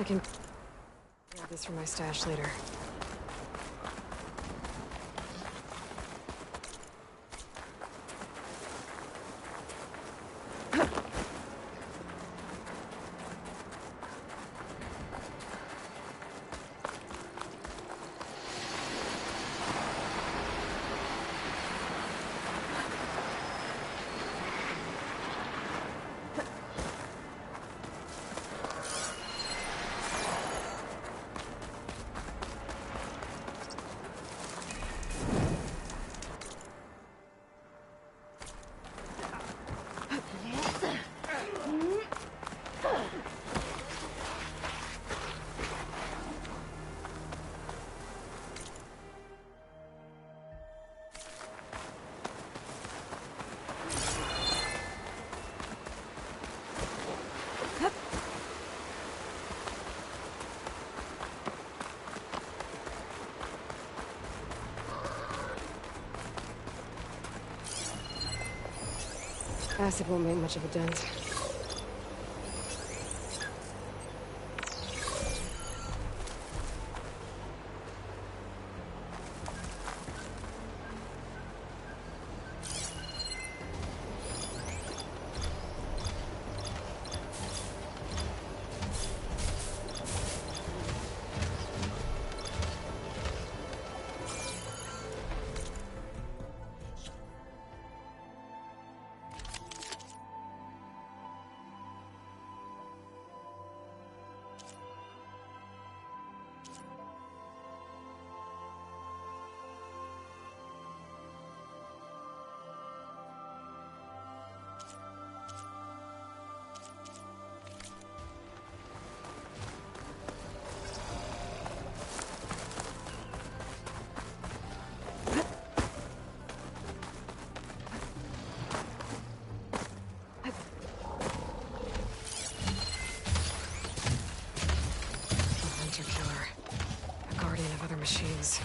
can grab this for my stash later. Acid won't make much of a dent. Machines.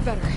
better.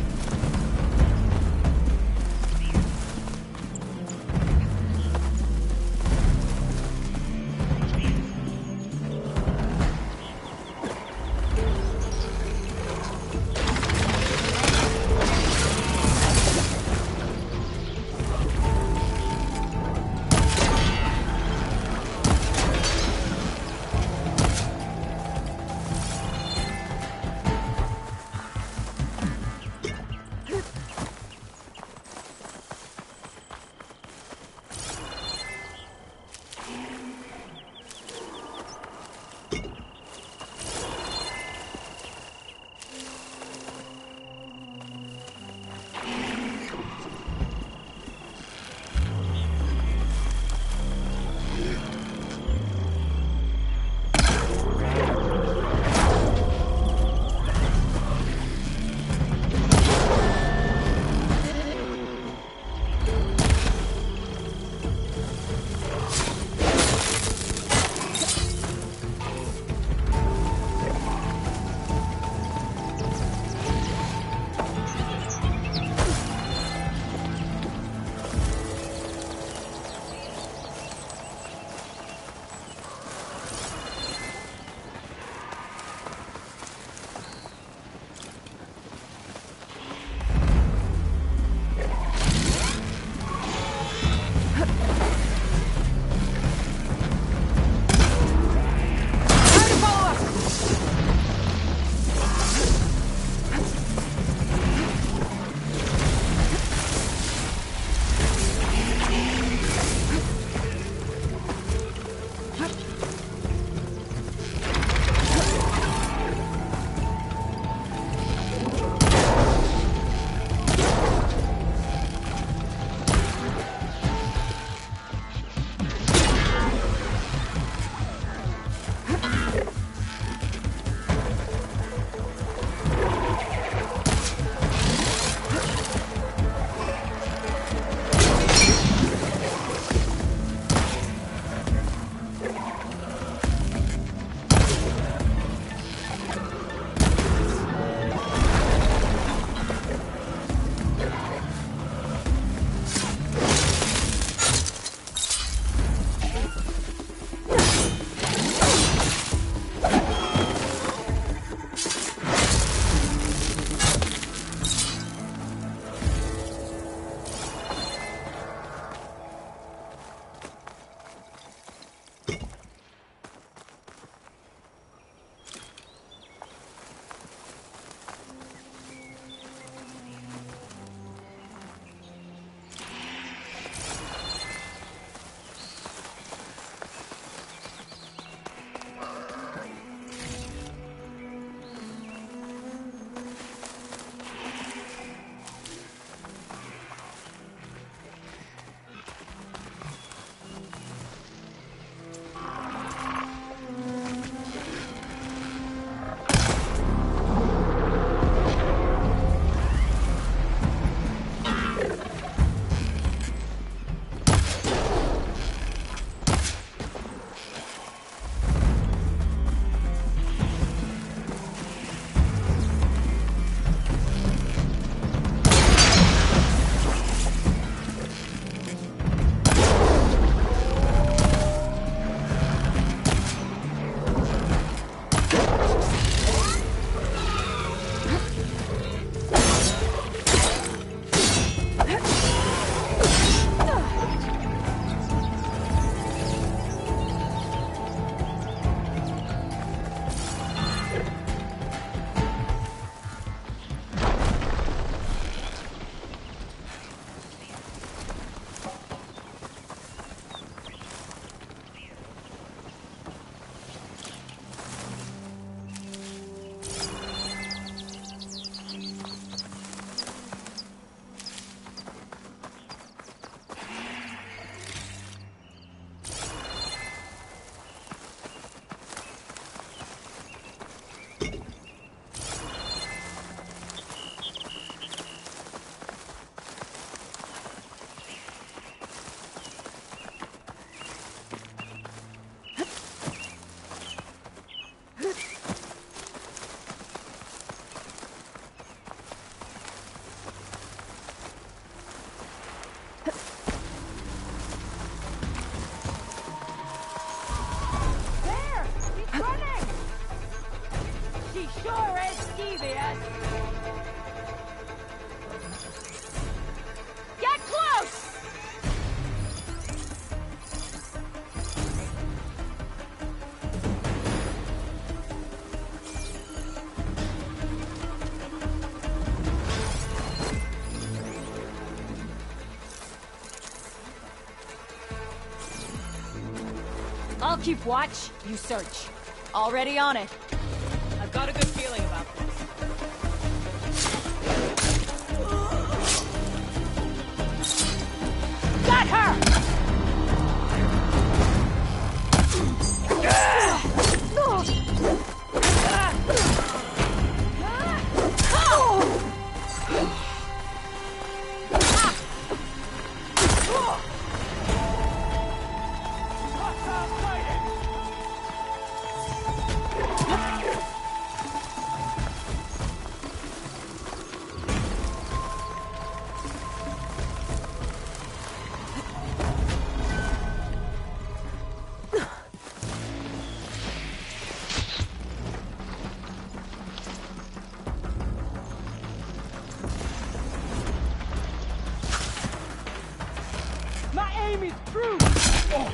He sure is devious! Get close! I'll keep watch, you search. Already on it. I've got a good feeling about this. Got her! My aim is through! Oh.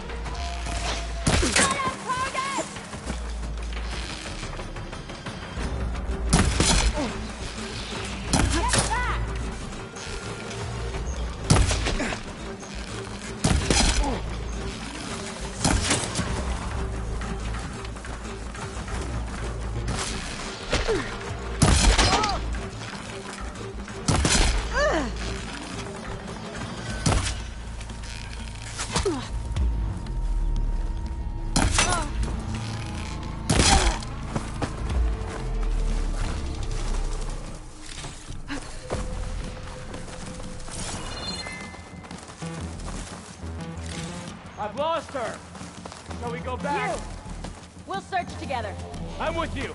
I've lost her! Shall we go back? You! We'll search together. I'm with you!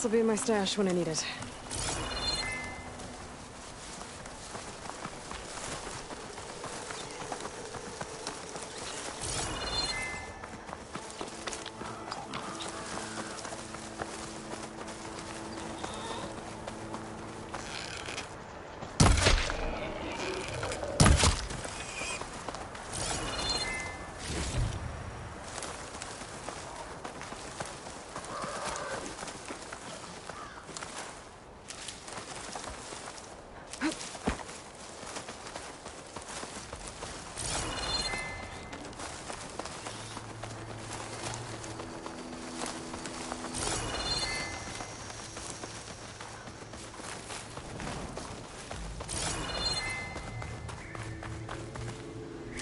This'll be in my stash when I need it.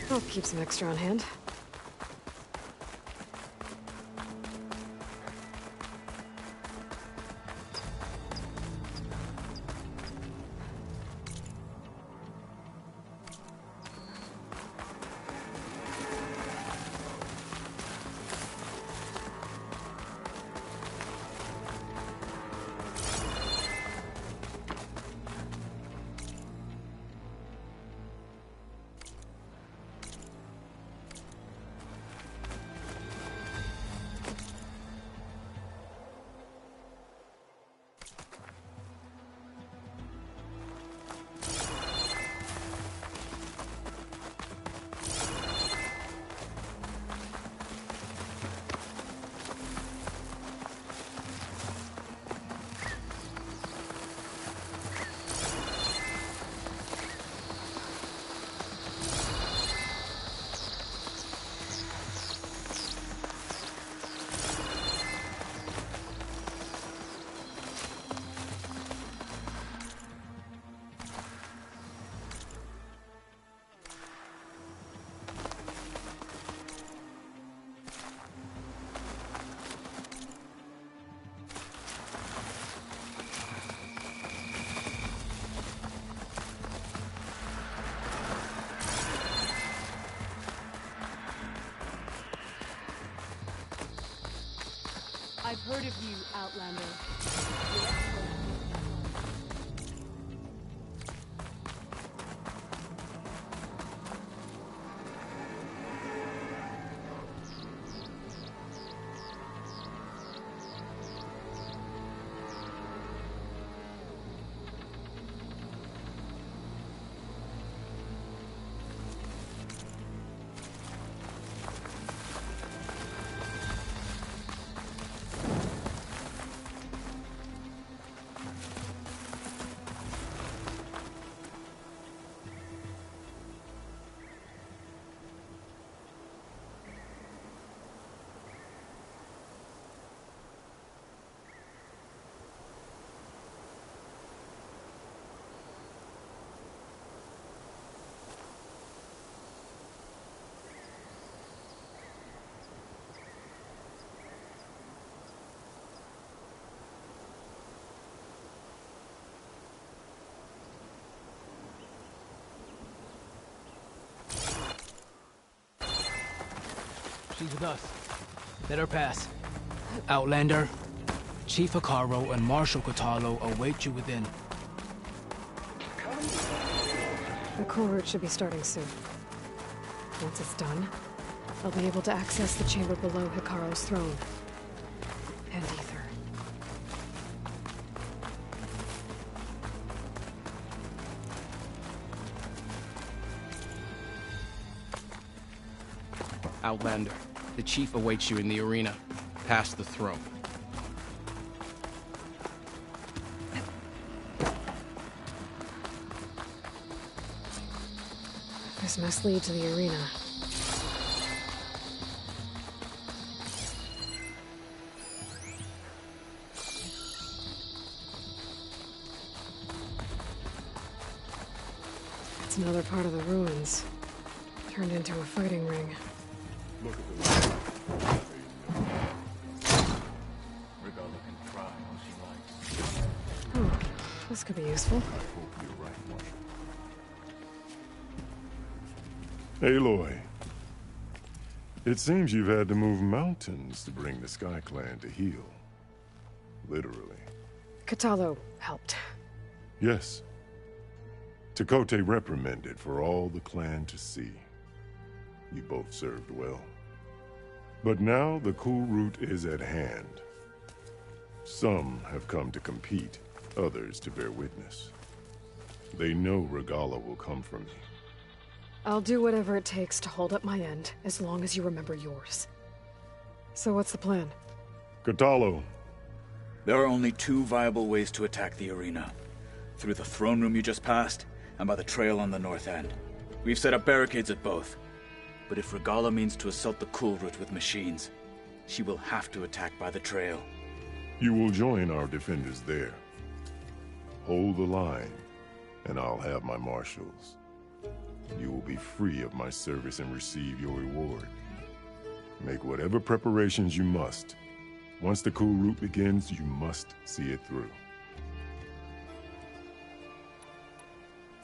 I'll keep some extra on hand. I've heard of you, Outlander. She's with us. Let her pass. Outlander, Chief Hekarro and Marshal Kotallo await you within. The core route should be starting soon. Once it's done, I'll be able to access the chamber below Hekarro's throne. And Ether. Outlander, the Chief awaits you in the arena, past the throne. This must lead to the arena. It's another part of the ruins, turned into a fighting ring. Look at the light. Regalla can cry all she likes. Oh, this could be useful. I hope you're right, Marshal. Aloy. It seems you've had to move mountains to bring the Sky Clan to heel. Literally. Kotallo helped. Yes. Tekote reprimanded for all the clan to see. You both served well. But now the cool route is at hand. Some have come to compete, others to bear witness. They know Regalla will come from me. I'll do whatever it takes to hold up my end, as long as you remember yours. So what's the plan? Kotallo. There are only two viable ways to attack the arena. Through the throne room you just passed, and by the trail on the north end. We've set up barricades at both. But if Regalla means to assault the cool route with machines, she will have to attack by the trail. You will join our defenders there. Hold the line, and I'll have my marshals. You will be free of my service and receive your reward. Make whatever preparations you must. Once the cool route begins, you must see it through.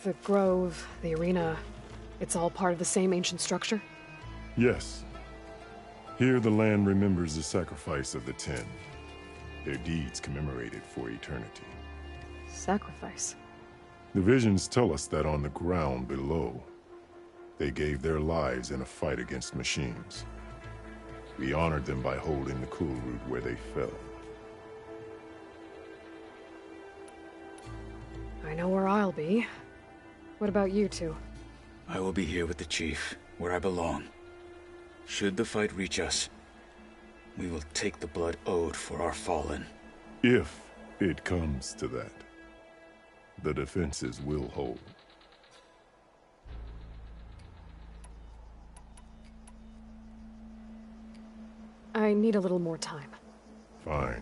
The grove, the arena, it's all part of the same ancient structure? Yes. Here the land remembers the sacrifice of the Ten. Their deeds commemorated for eternity. Sacrifice? The visions tell us that on the ground below, they gave their lives in a fight against machines. We honored them by holding the cool route where they fell. I know where I'll be. What about you two? I will be here with the chief, where I belong. Should the fight reach us, we will take the blood owed for our fallen. If it comes to that, the defenses will hold. I need a little more time. Fine.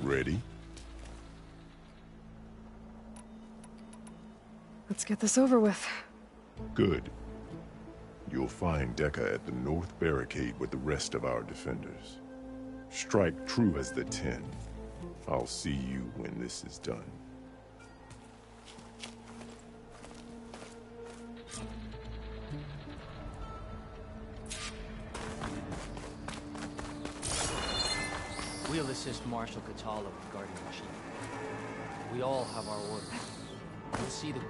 Ready? Let's get this over with. Good. You'll find Dekka at the north barricade with the rest of our defenders. Strike true as the Ten. I'll see you when this is done. We'll assist Marshal Kotallo with guarding the chief. We all have our orders. We'll see the... The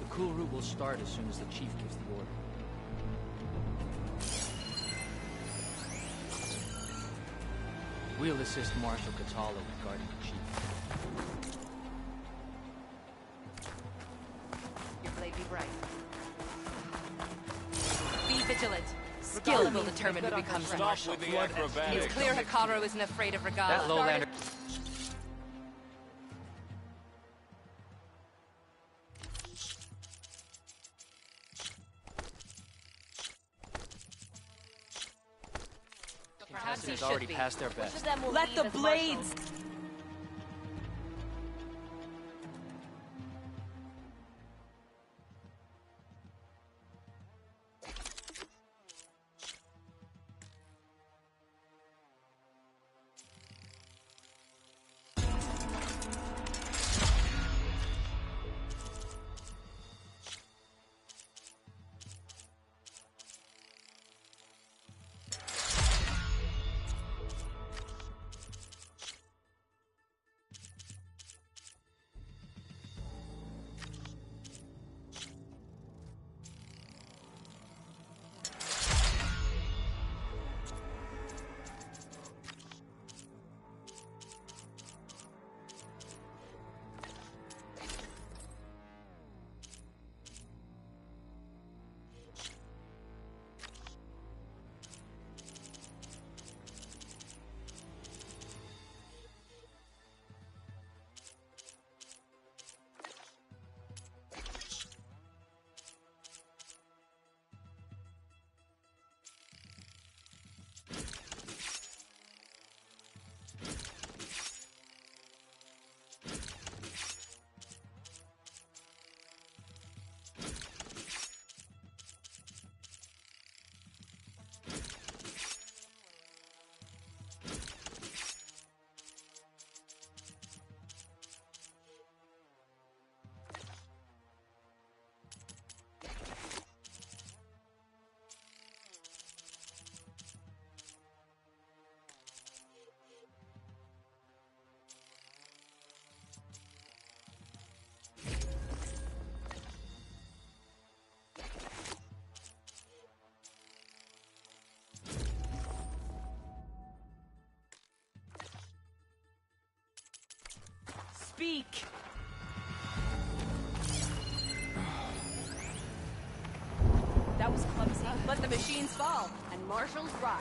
cool route will start as soon as the chief gives the order. We'll assist Marshal Kotallo with guarding the chief. completely bright. Be vigilant. Skill will determine who becomes the Marshal. It's clear Hekarro isn't afraid of Regalla. That lowlander... Perhaps he has should already be. passed their best. Let the blades... Speak! That was clumsy, but the machines fall, and Marshall's rise.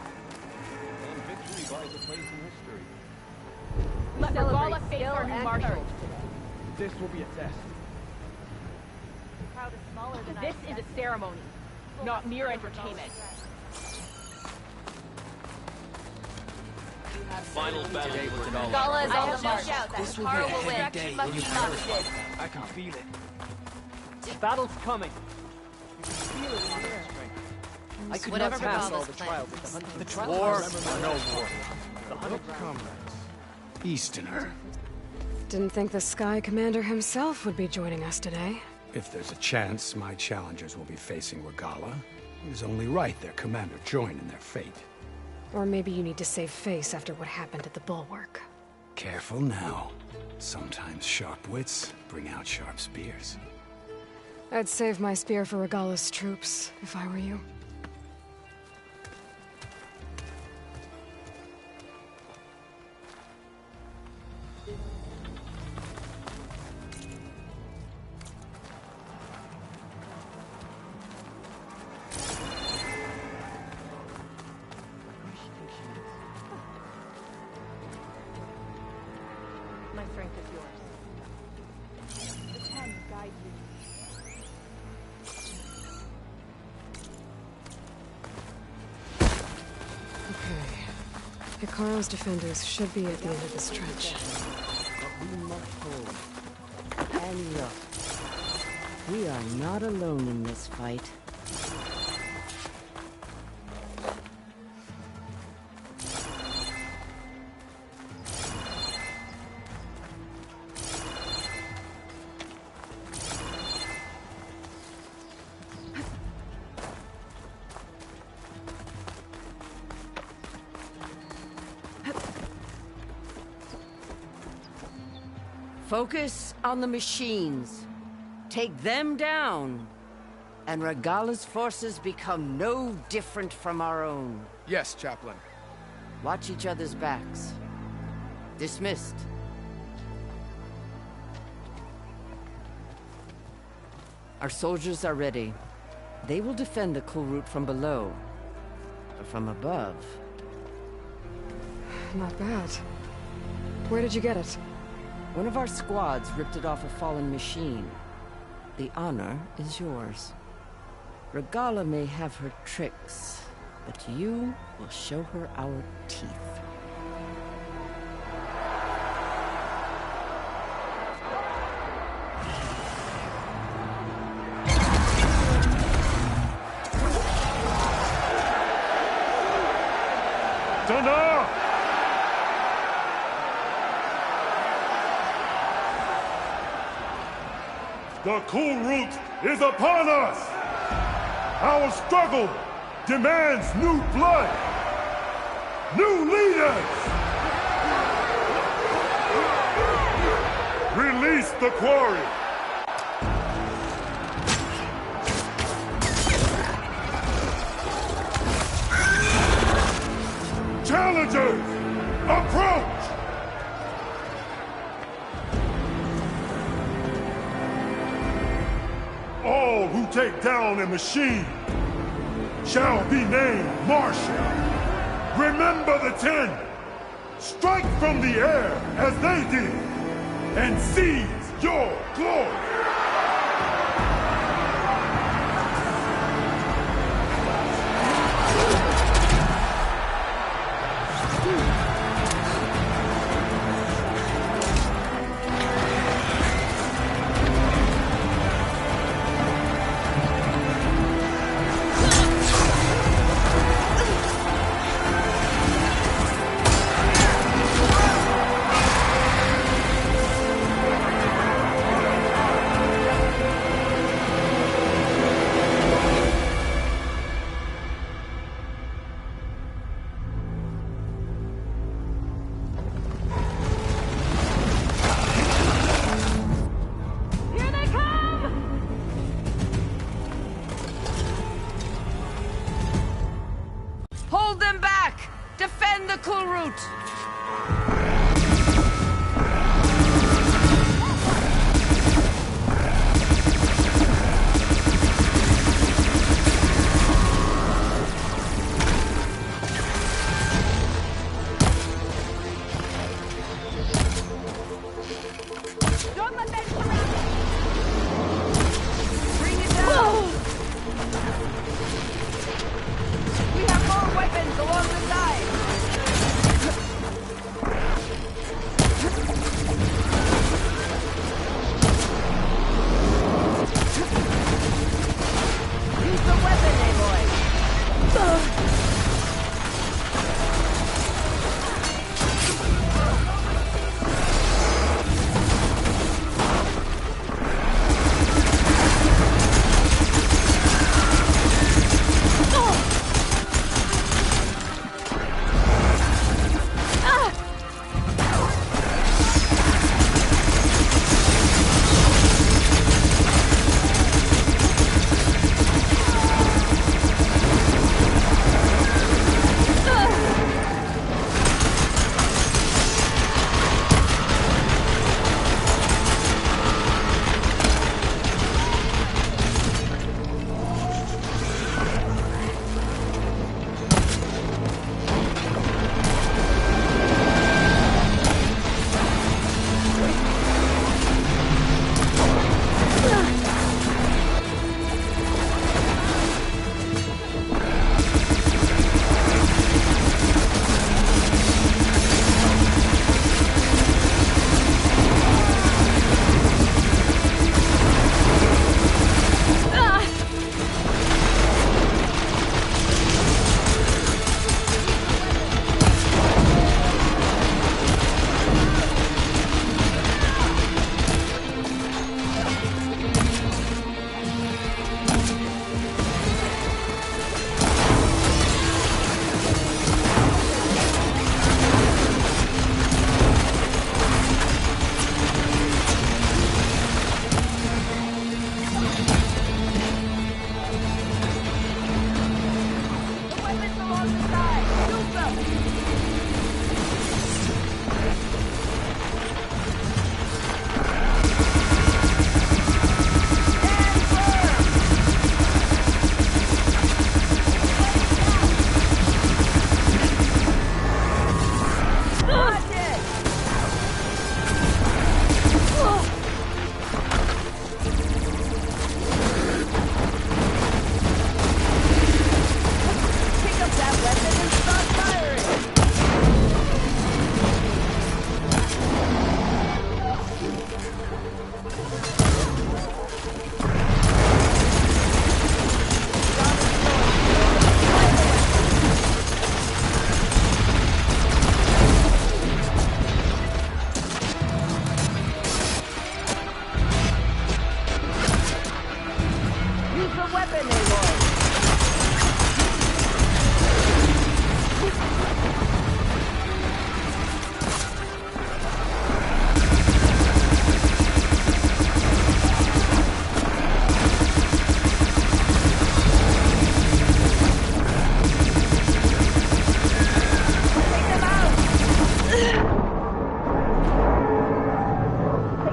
And victory buys a place in history. Let Regalla face our new Marshal. This will be a test. This is a ceremony, not mere entertainment. Final battle for Regalla. Regalla is on the march. This will be a Hekarro will heavy win. day Must when you be perish. stopped. I can feel it. The battle's coming. You can feel it in your strength. I could Whatever not pass Regalla's all the plan. trials with the hunter. The trial War is- or no war. The hunter Comrades. Easterner. Didn't think the Sky Commander himself would be joining us today. If there's a chance my challengers will be facing Regalla, it is only right their commander join in their fate. Or maybe you need to save face after what happened at the Bulwark. Careful now. Sometimes sharp wits bring out sharp spears. I'd save my spear for Regalla's troops, if I were you. My strength is yours. The Ten guide you. Okay. Hekarro's defenders should be at the end of this trench. We must hold. And look, we are not alone in this fight. Focus on the machines. Take them down, and Regalla's forces become no different from our own. Yes, Chaplain. Watch each other's backs. Dismissed. Our soldiers are ready. They will defend the Kulrut from below. But from above... Not bad. Where did you get it? One of our squads ripped it off a fallen machine. The honor is yours. Regalla may have her tricks, but you will show her our teeth. Dana! The Kulrut is upon us! Our struggle demands new blood! New leaders! Release the quarry! Challengers, approach! All who take down a machine shall be named Marshal. Remember the 10. Strike from the air as they did, and seize your glory. Hold them back! Defend the Kulrut! Don't let them surround me! Bring it down! We have more weapons along the side!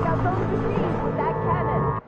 out those machines with that cannon!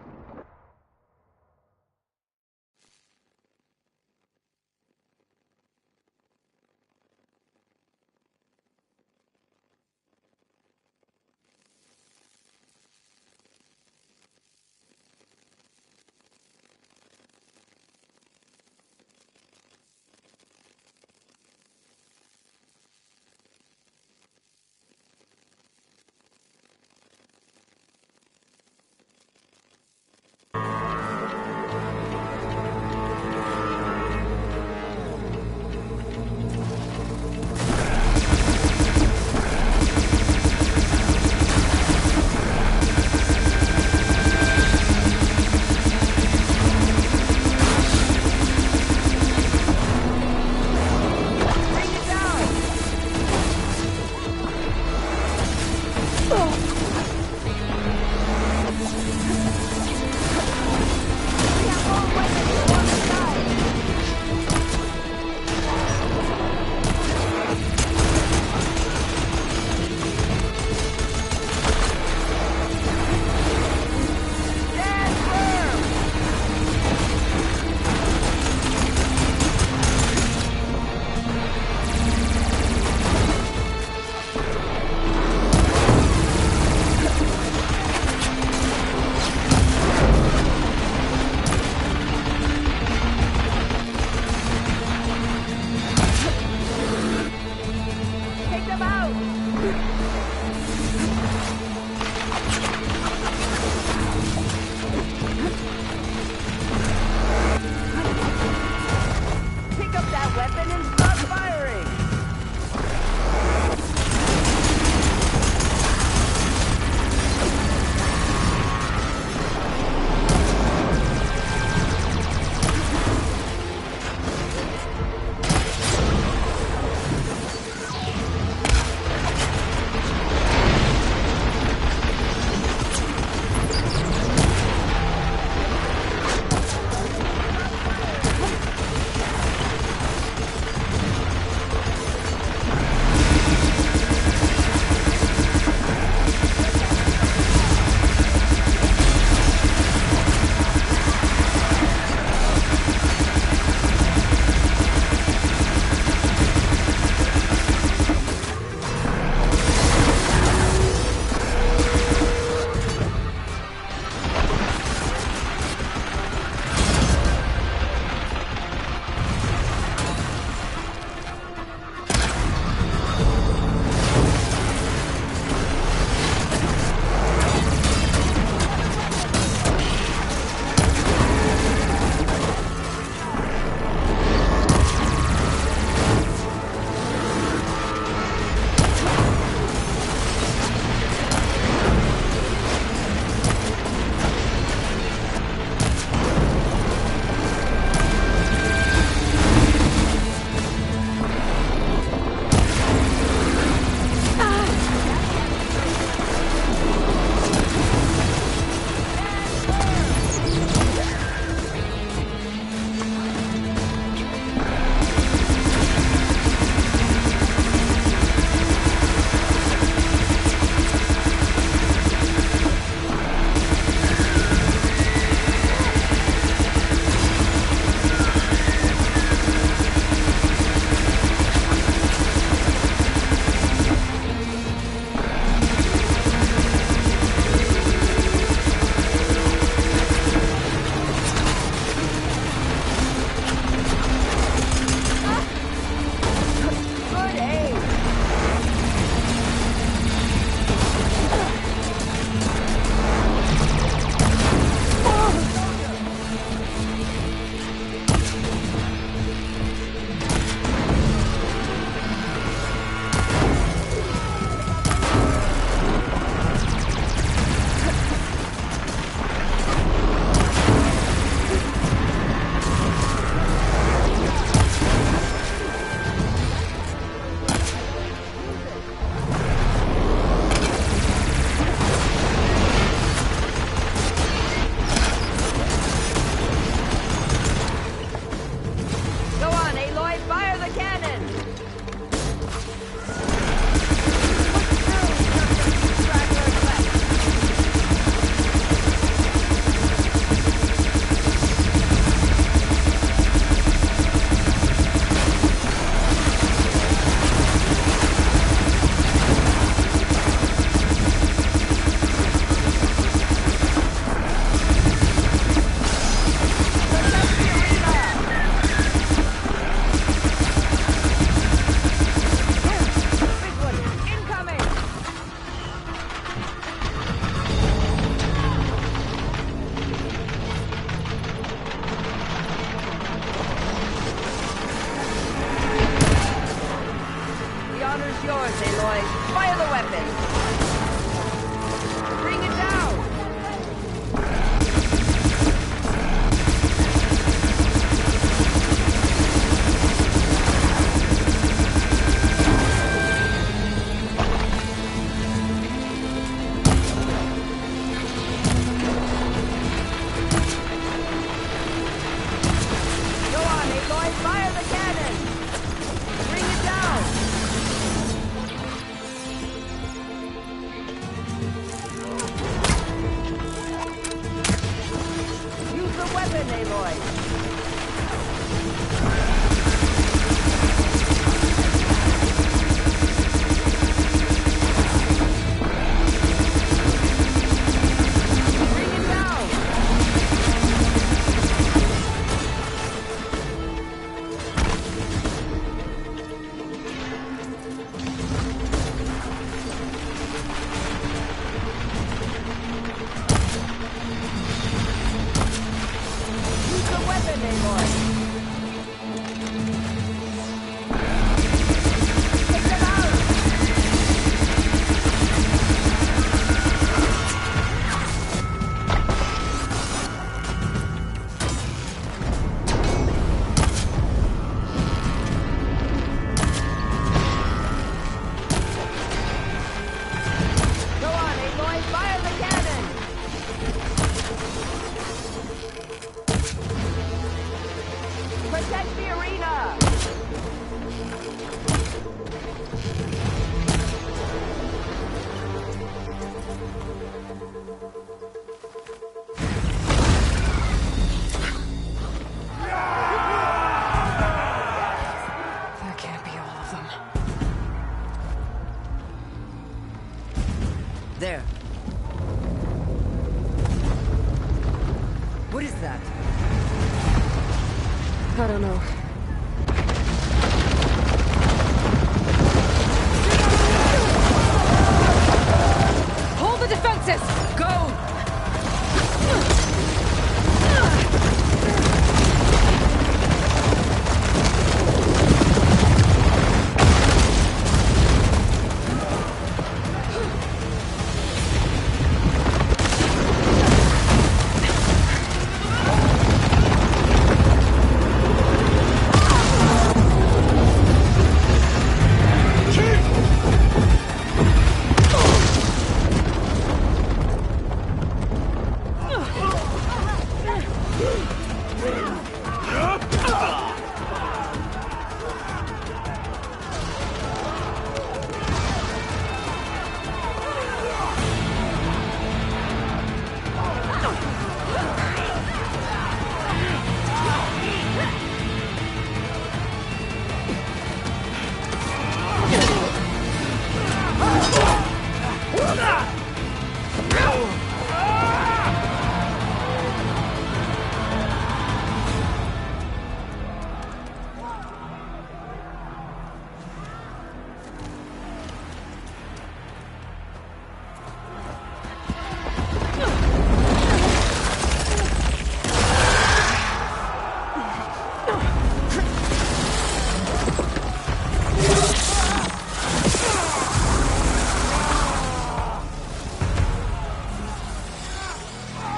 There. What is that? I don't know. Hold the defenses! Go!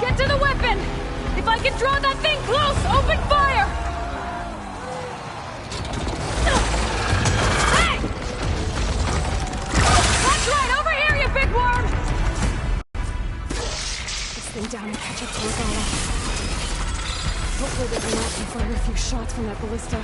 Get to the weapon! If I can draw that thing close, open fire! Hey! That's right, over here, you big worm! This thing down and catch up to Regala. Hopefully the Renault can fire a few shots from that ballista.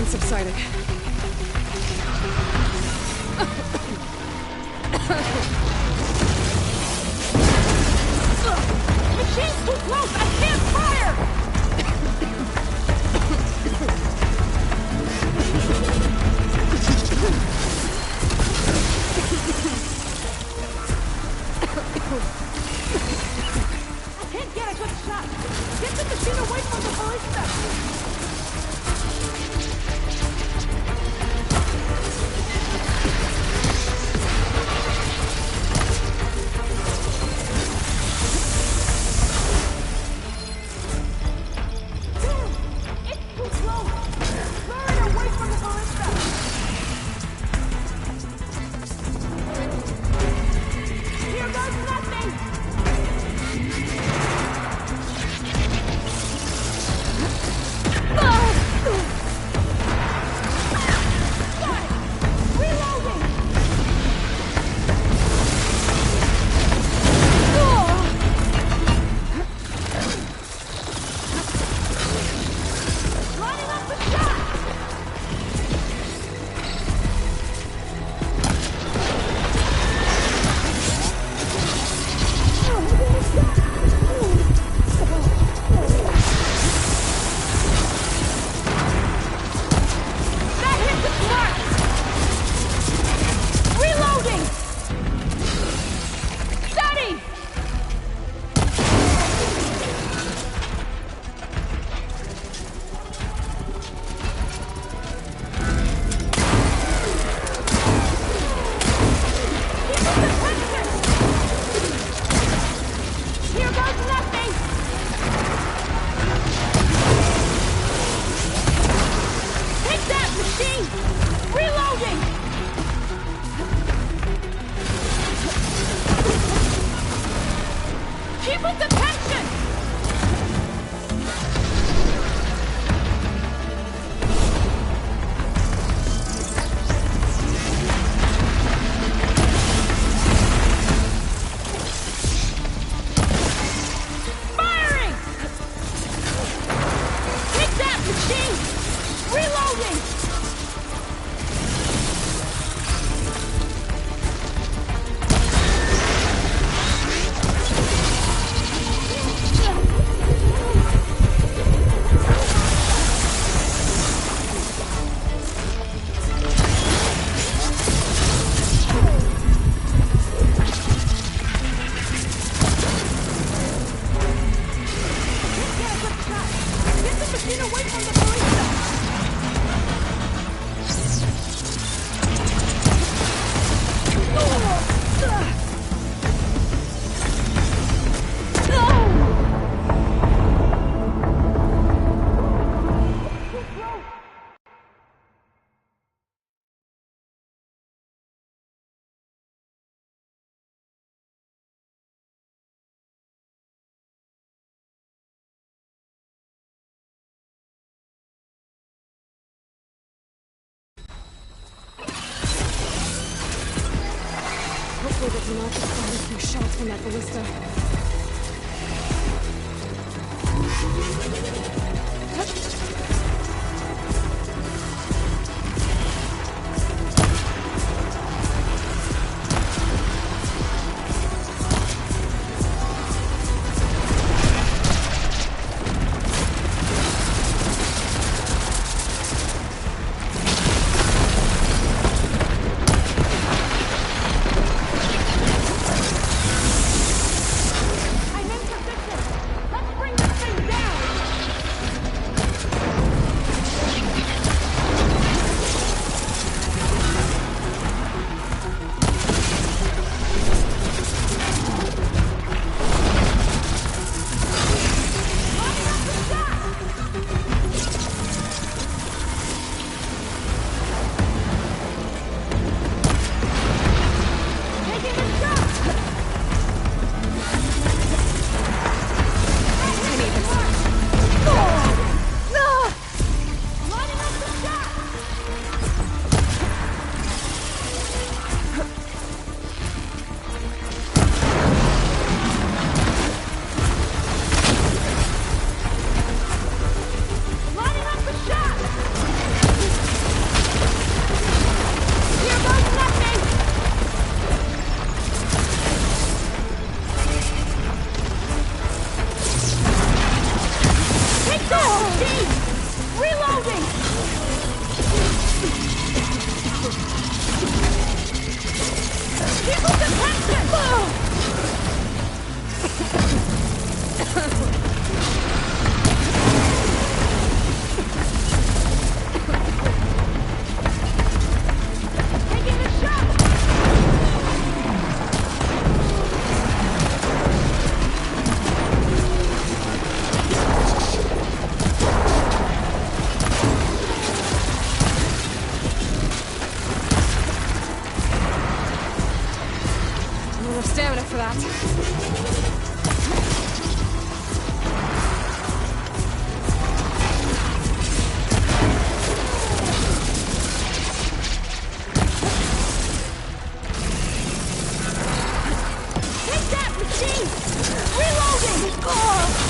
Subsiding. Machine's too close! I can't fire! Get the machine away from the ballista! Hopefully they can knock us down a few shots from that ballista. Let's bring this thing down! enough stamina for that. Take that, machine! Reloading! Oh!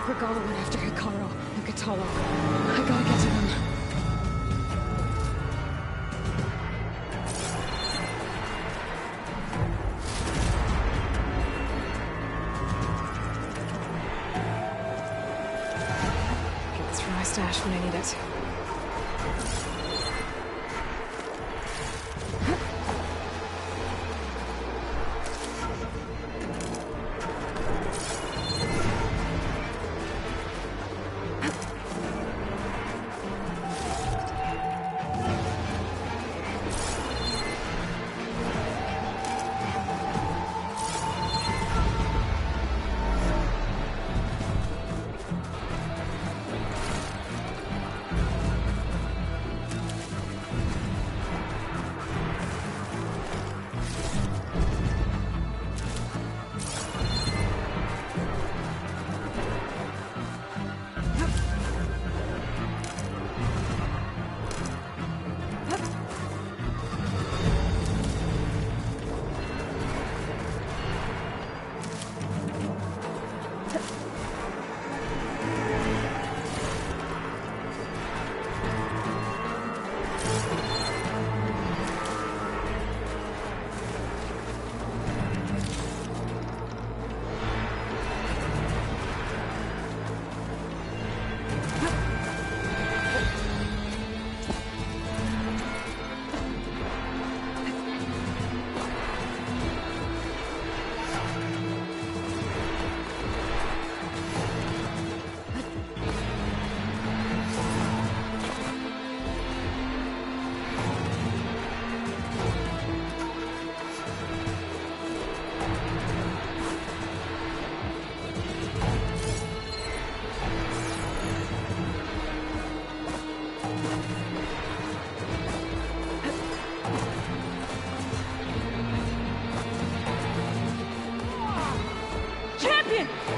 Regalla went after Hikaru and Kotallo. I gotta get to them. Get this from my stash when I need it.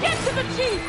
Get to the chief!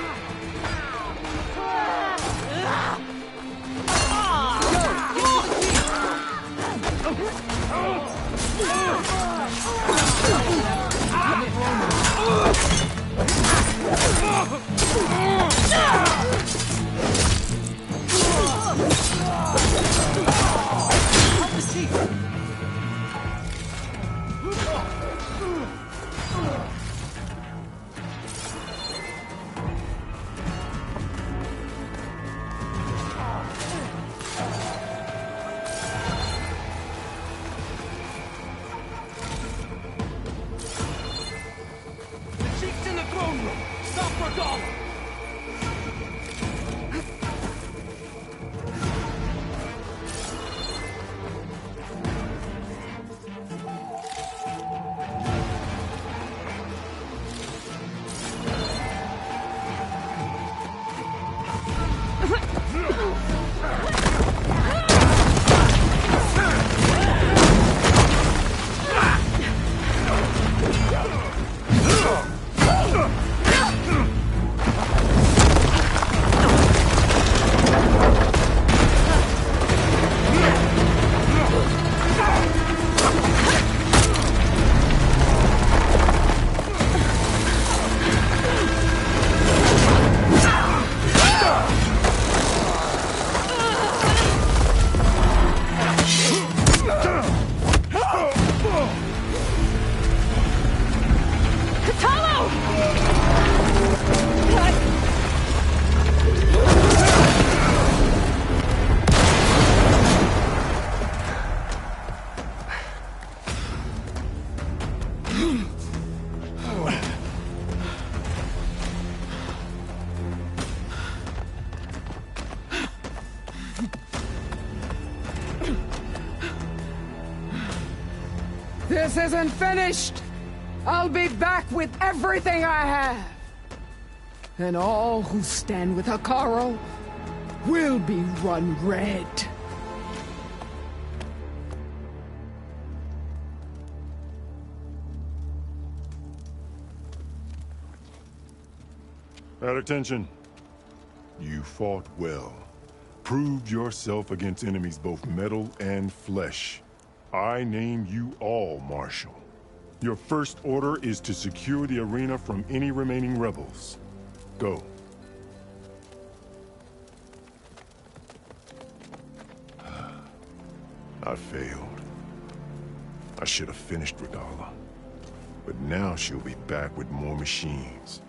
This isn't finished! I'll be back with everything I have! And all who stand with Hikaru will be run red. At attention. You fought well. Proved yourself against enemies both metal and flesh. I name you all Marshal. Your first order is to secure the arena from any remaining rebels. Go. I failed. I should have finished Regalla. But now she'll be back with more machines.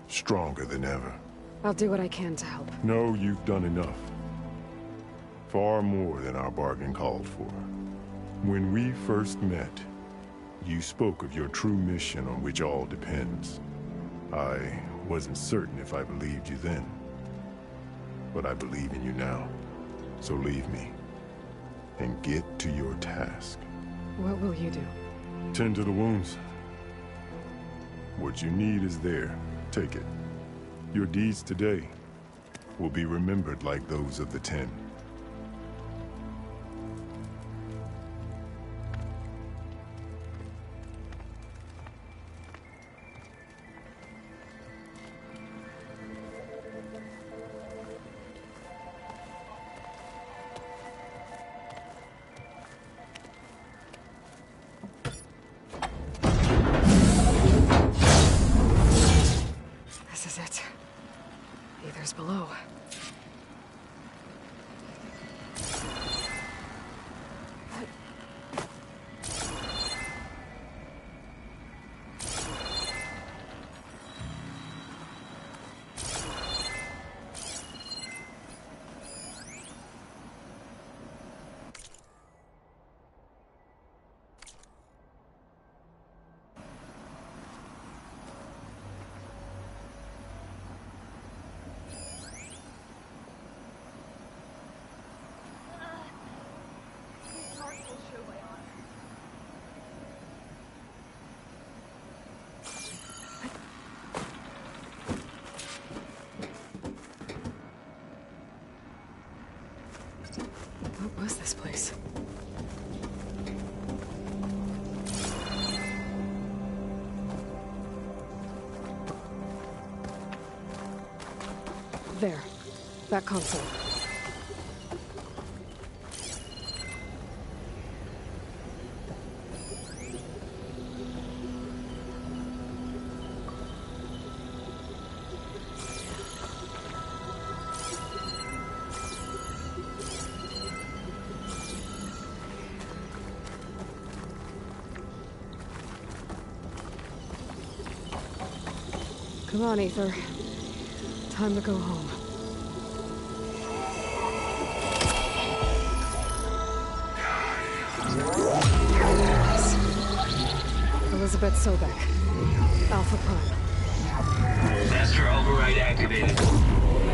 Stronger than ever. I'll do what I can to help. No, you've done enough. Far more than our bargain called for. When we first met, you spoke of your true mission on which all depends. I wasn't certain if I believed you then. But I believe in you now. So leave me. And get to your task. What will you do? Tend to the wounds. What you need is there. Take it. Your deeds today will be remembered like those of the 10. This is it. Aether's below. What was this place? There. That console. Come on, Aether. Time to go home. Elizabeth Sobek. Alpha Prime. Master override activated.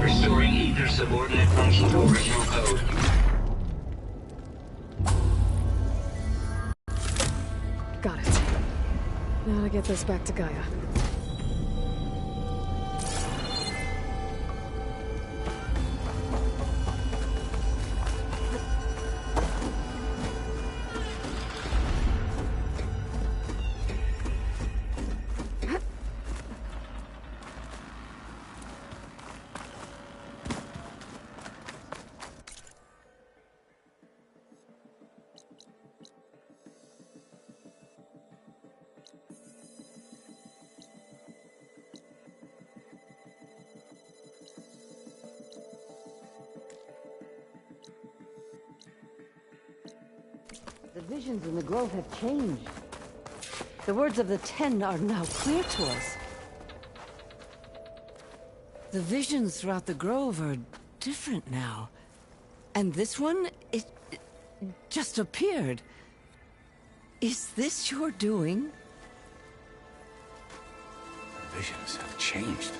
Restoring Aether subordinate function to original code. Got it. Now to get this back to Gaia. The visions in the grove have changed. The words of the 10 are now clear to us. The visions throughout the grove are different now. And this one, it just appeared. Is this your doing? The visions have changed.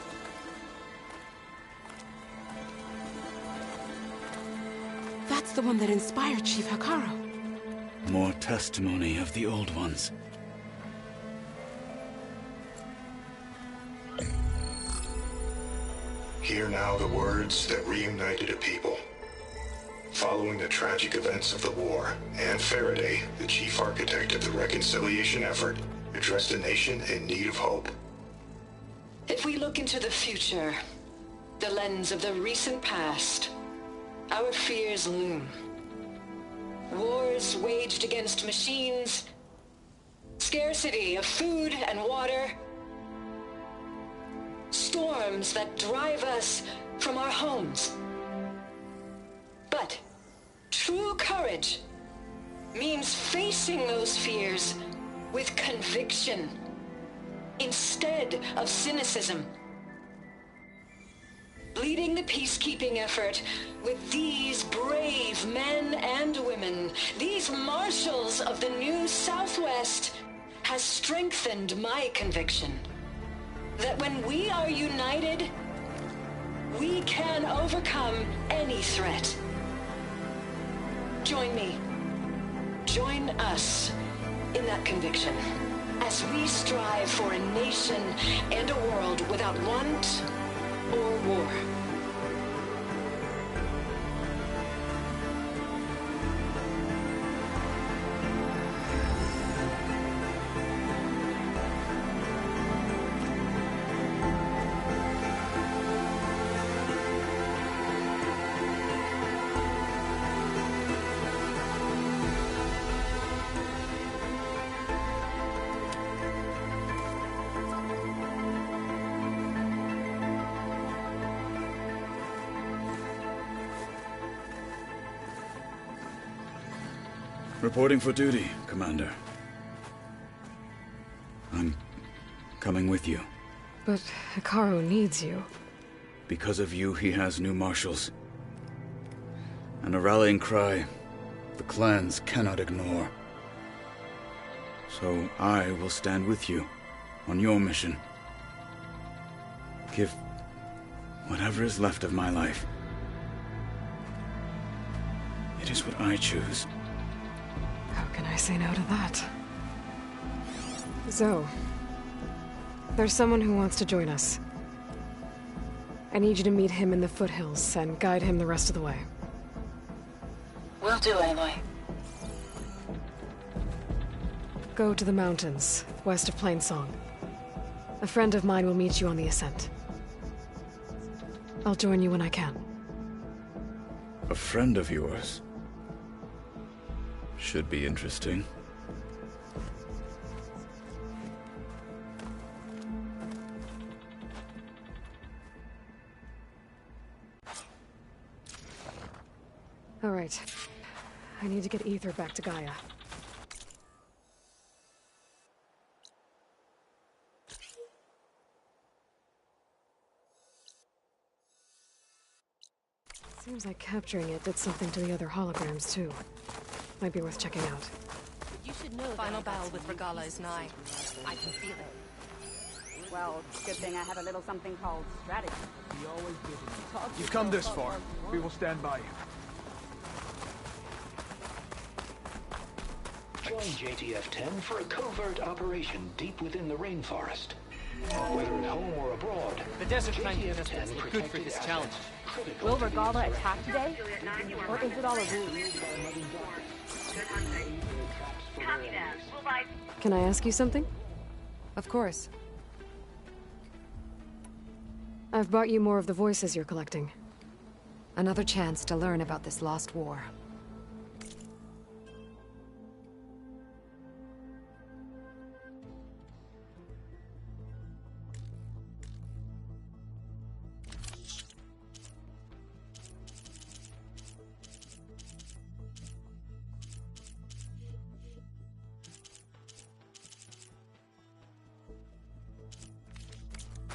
That's the one that inspired Chief Hekarro. More testimony of the old ones. Hear now the words that reunited a people. Following the tragic events of the war, Anne Faraday, the chief architect of the reconciliation effort, addressed a nation in need of hope. If we look into the future, the lens of the recent past, our fears loom. Wars waged against machines, scarcity of food and water, storms that drive us from our homes. But true courage means facing those fears with conviction instead of cynicism. Leading the peacekeeping effort with these brave men and women, these marshals of the new Southwest, has strengthened my conviction that when we are united, we can overcome any threat. Join me. Join us in that conviction as we strive for a nation and a world without want or war. Reporting for duty, Commander. I'm coming with you. But Hekarro needs you. Because of you, he has new marshals. And a rallying cry the clans cannot ignore. So I will stand with you on your mission. Give whatever is left of my life. It is what I choose. How can I say no to that? Zoe, there's someone who wants to join us. I need you to meet him in the foothills and guide him the rest of the way. Will do, Aloy. Go to the mountains, west of Plainsong. A friend of mine will meet you on the ascent. I'll join you when I can. A friend of yours? Should be interesting. All right. I need to get Ether back to Gaia. Seems like capturing it did something to the other holograms, too. Might be worth checking out. You should know final battle with Regalla is nigh. I can feel it. Well, good thing I have a little something called strategy. You've come this far. We will stand by you. Join JTF-10 for a covert operation deep within the rainforest. Whether at home or abroad, the desert contestants look good for this challenge. Will Regalla attack today? Or is it all a ruse? Can I ask you something? Of course. I've brought you more of the voices you're collecting. Another chance to learn about this lost war.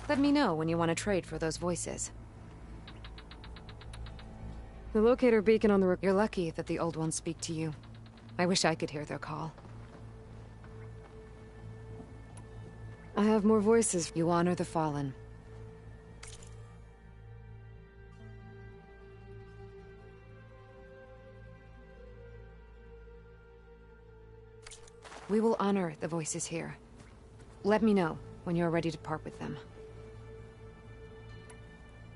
Let me know when you want to trade for those voices. The locator beacon on the... You're lucky that the old ones speak to you. I wish I could hear their call. I have more voices. You honor the fallen. We will honor the voices here. Let me know when you're ready to part with them.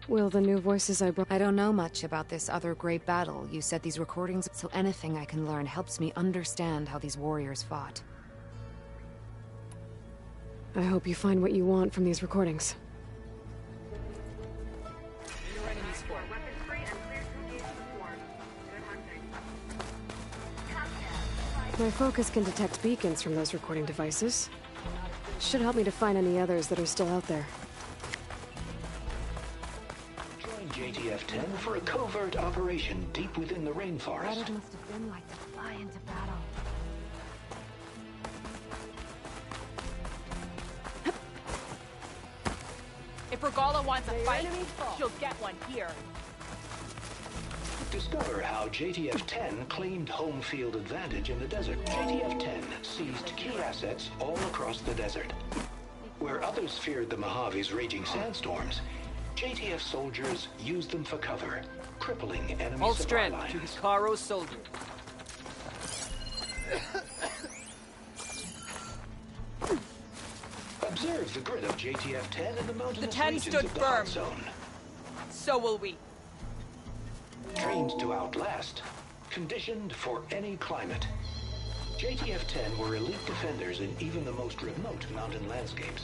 Will the new voices I brought... I don't know much about this other great battle. You said these recordings, so anything I can learn helps me understand how these warriors fought. I hope you find what you want from these recordings. My focus can detect beacons from those recording devices. Should help me to find any others that are still out there. Join JTF-10 for a covert operation deep within the rainforest. What it must have been like to fly into battle. Regala wants a fight. She'll get one here. Discover how JTF-10 claimed home field advantage in the desert. JTF-10 seized key assets all across the desert. Where others feared the Mojave's raging sandstorms, JTF soldiers used them for cover, crippling enemy All supply strength lines. to Hikaru soldier. Observe the grit of JTF-10 in the mountainous The 10 regions stood of the firm. hot zone. So will we. Trained to outlast, conditioned for any climate. JTF-10 were elite defenders in even the most remote mountain landscapes.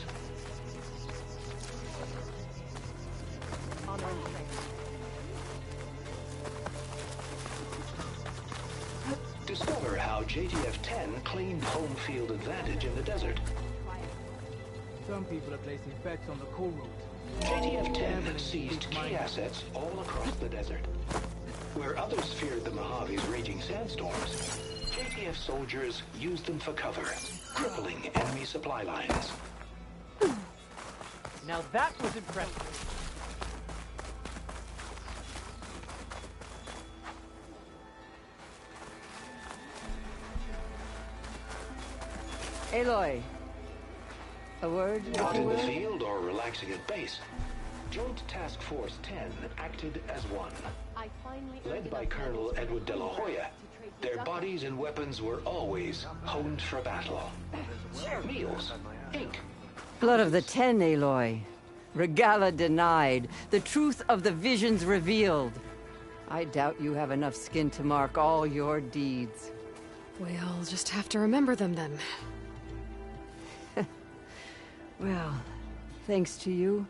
Discover how JTF-10 claimed home field advantage in the desert. Some people are placing bets on the coal route. JTF-10 seized key assets all across the desert. Where others feared the Mojave's raging sandstorms, JTF soldiers used them for cover, crippling enemy supply lines. Now that was impressive. Aloy, a word? Out in the field or relaxing at base, Joint Task Force 10 acted as one. Led by Colonel Edward de la Hoya, their bodies and weapons were always honed for battle. Meals, ink. Blood of the 10, Aloy. Regala denied. The truth of the visions revealed. I doubt you have enough skin to mark all your deeds. We'll just have to remember them then. Well, thanks to you,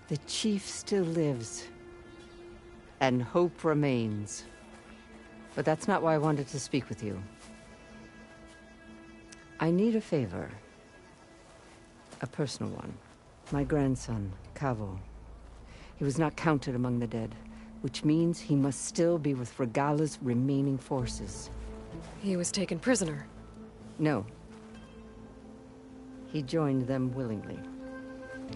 the Chief still lives. And hope remains. But that's not why I wanted to speak with you. I need a favor. A personal one. My grandson, Kavo. He was not counted among the dead, which means he must still be with Regala's remaining forces. He was taken prisoner. No. He joined them willingly.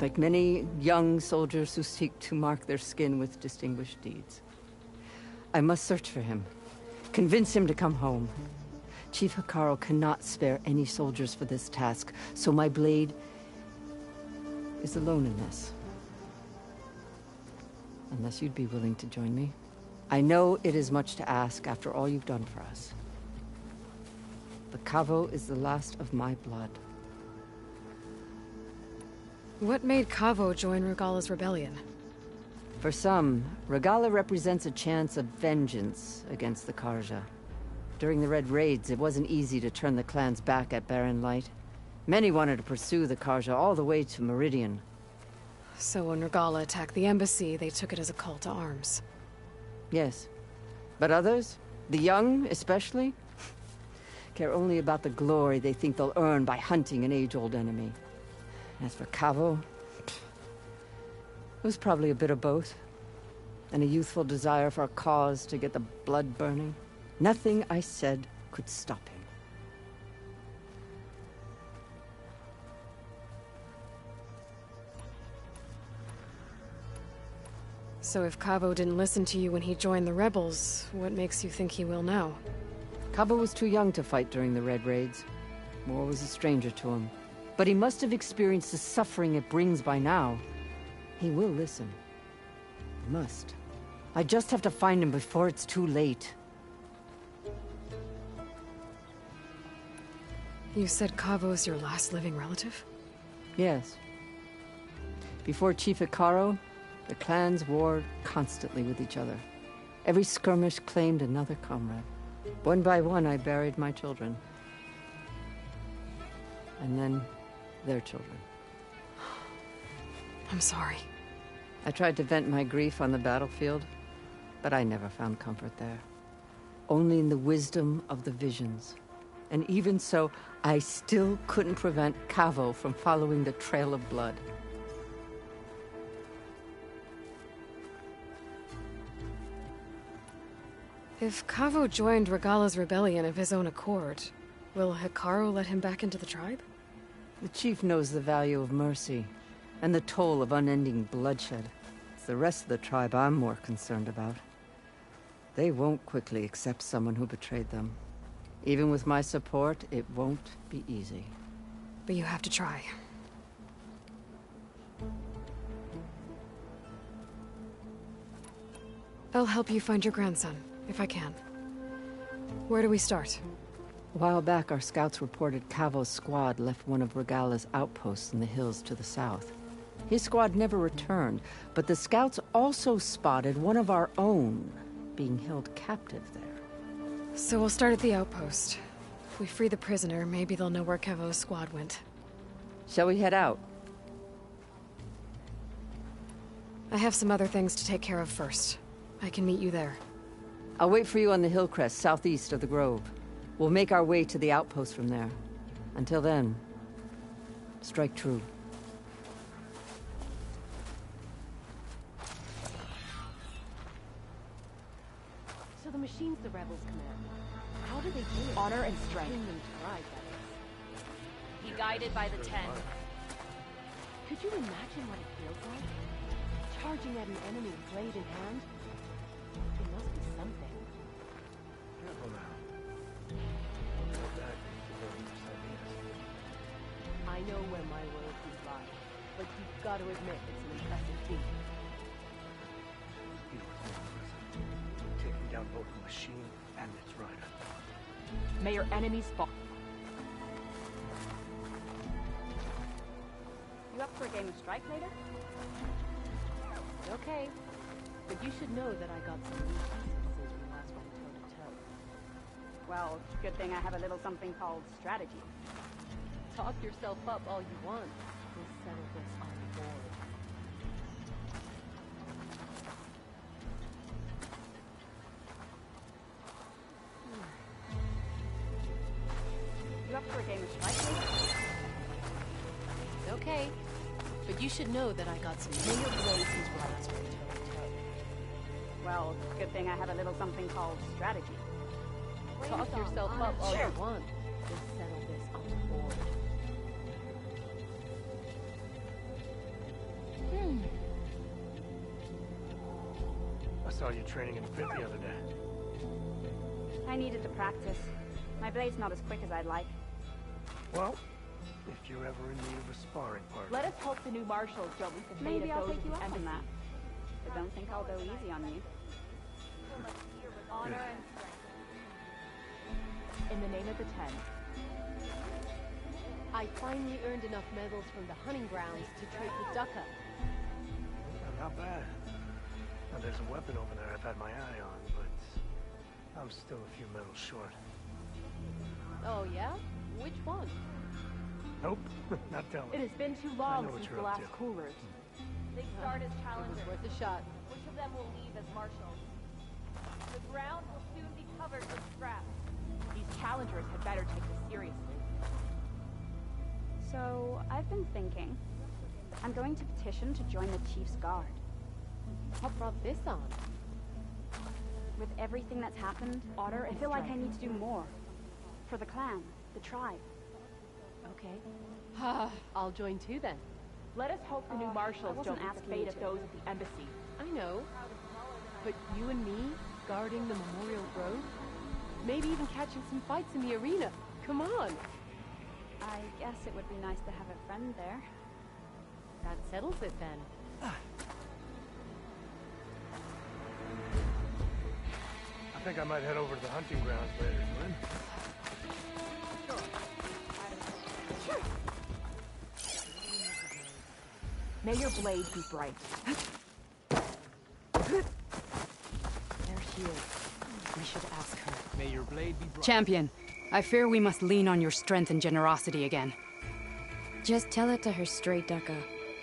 Like many young soldiers who seek to mark their skin with distinguished deeds. I must search for him. Convince him to come home. Chief Hekarro cannot spare any soldiers for this task, so my blade is alone in this. Unless you'd be willing to join me. I know it is much to ask after all you've done for us. But Kavo is the last of my blood. What made Kavo join Regala's rebellion? For some, Regala represents a chance of vengeance against the Carja. During the Red Raids, it wasn't easy to turn the clans back at Barren Light. Many wanted to pursue the Carja all the way to Meridian. So when Regala attacked the embassy, they took it as a call to arms. Yes. But others, the young especially, care only about the glory they think they'll earn by hunting an age-old enemy. As for Kavo, it was probably a bit of both. And a youthful desire for a cause to get the blood burning. Nothing I said could stop him. So if Kavo didn't listen to you when he joined the rebels, what makes you think he will now? Kavo was too young to fight during the Red Raids. War was a stranger to him. But he must have experienced the suffering it brings by now. He will listen. He must. I just have to find him before it's too late. You said Kavo's your last living relative? Yes. Before Chief Hekarro, the clans warred constantly with each other. Every skirmish claimed another comrade. One by one, I buried my children. And then, their children. I'm sorry. I tried to vent my grief on the battlefield, but I never found comfort there. Only in the wisdom of the visions. And even so, I still couldn't prevent Kavo from following the trail of blood. If Kavo joined Regala's rebellion of his own accord, will Hekarro let him back into the tribe? The chief knows the value of mercy. And the toll of unending bloodshed. It's the rest of the tribe I'm more concerned about. They won't quickly accept someone who betrayed them. Even with my support, it won't be easy. But you have to try. I'll help you find your grandson, if I can. Where do we start? A while back, our scouts reported Cavo's squad left one of Regala's outposts in the hills to the south. His squad never returned, but the scouts also spotted one of our own being held captive there. So we'll start at the outpost. If we free the prisoner, maybe they'll know where Cavo's squad went. Shall we head out? I have some other things to take care of first. I can meet you there. I'll wait for you on the hill crest southeast of the grove. We'll make our way to the outpost from there. Until then, strike true. So the machine's the rebels' command. How do they do it? Honor and strength. Kingdom's pride, that is. Be guided by the Ten. Could you imagine what it feels like? Charging at an enemy, blade in hand? It must be something. Careful now. I know where my loyalties lie, but you've got to admit it's an impressive feat. Taking down both the machine and its rider. May your enemies fall. You up for a game of strike later? Okay. But you should know that I got some new pieces since we last went toe-to-toe. Well, good thing I have a little something called strategy. Talk yourself up all you want. We'll settle this on board. You up for a game of strike later? Okay. But you should know that I got some new blades since we last went toe-to-toe. Well, good thing I have a little something called strategy. Talk yourself up all you want. We'll settle this on board. I saw you training in the pit the other day. I needed to practice. My blade's not as quick as I'd like. Well, if you're ever in need of a sparring partner. Let us hope the new marshals don't meet the fate Maybe of I'll those take you at up the on that. But don't think I'll go easy on you. Honor and strength. In the name of the Ten. I finally earned enough medals from the hunting grounds to trade with Ducka. Not bad. Now, there's a weapon over there I've had my eye on, but I'm still a few medals short. Oh, yeah? Which one? Nope, not telling. It has been too I long know what since you're the up last to. coolers. They start as challengers. Worth a shot. Which of them will leave as marshals? The ground will soon be covered with scraps. These challengers had better take this seriously. So, I've been thinking. I'm going to petition to join the Chief's Guard. What brought this on? With everything that's happened, Honor I and feel like I strength. need to do more. For the clan, the tribe. Okay. I'll join too then. Let us hope the new I marshals wasn't don't meet the asking fate you of to. those at the embassy. I know. But you and me, guarding the Memorial Grove? Maybe even catching some fights in the arena. Come on. I guess it would be nice to have a friend there. That settles it then. I think I might head over to the hunting grounds later, Glenn. May your blade be bright. There she is. We should ask her. May your blade be bright. Champion, I fear we must lean on your strength and generosity again. Just tell it to her straight, Ducka.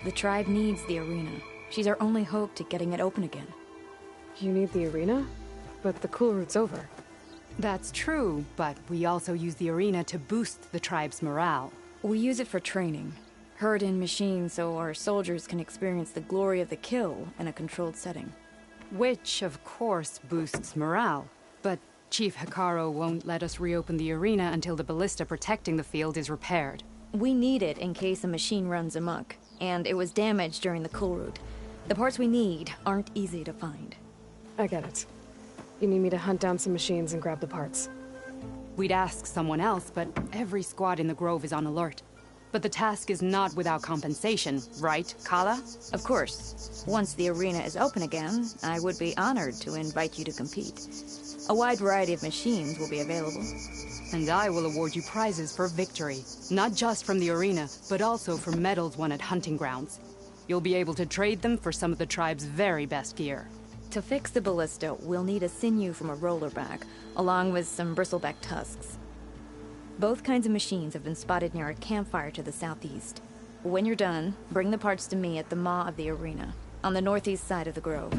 The tribe needs the arena. She's our only hope to getting it open again. You need the arena? But the cool route's over. That's true, but we also use the arena to boost the tribe's morale. We use it for training. Herd in machines so our soldiers can experience the glory of the kill in a controlled setting. Which, of course, boosts morale. But Chief Hekarro won't let us reopen the arena until the ballista protecting the field is repaired. We need it in case a machine runs amok. and it was damaged during the cool route. The parts we need aren't easy to find. I get it. You need me to hunt down some machines and grab the parts. We'd ask someone else, but every squad in the Grove is on alert. But the task is not without compensation, right, Kala? Of course. Once the arena is open again, I would be honored to invite you to compete. A wide variety of machines will be available. And I will award you prizes for victory. Not just from the arena, but also for medals won at hunting grounds. You'll be able to trade them for some of the tribe's very best gear. To fix the ballista, we'll need a sinew from a rollerback, along with some bristleback tusks. Both kinds of machines have been spotted near a campfire to the southeast. When you're done, bring the parts to me at the maw of the arena, on the northeast side of the grove.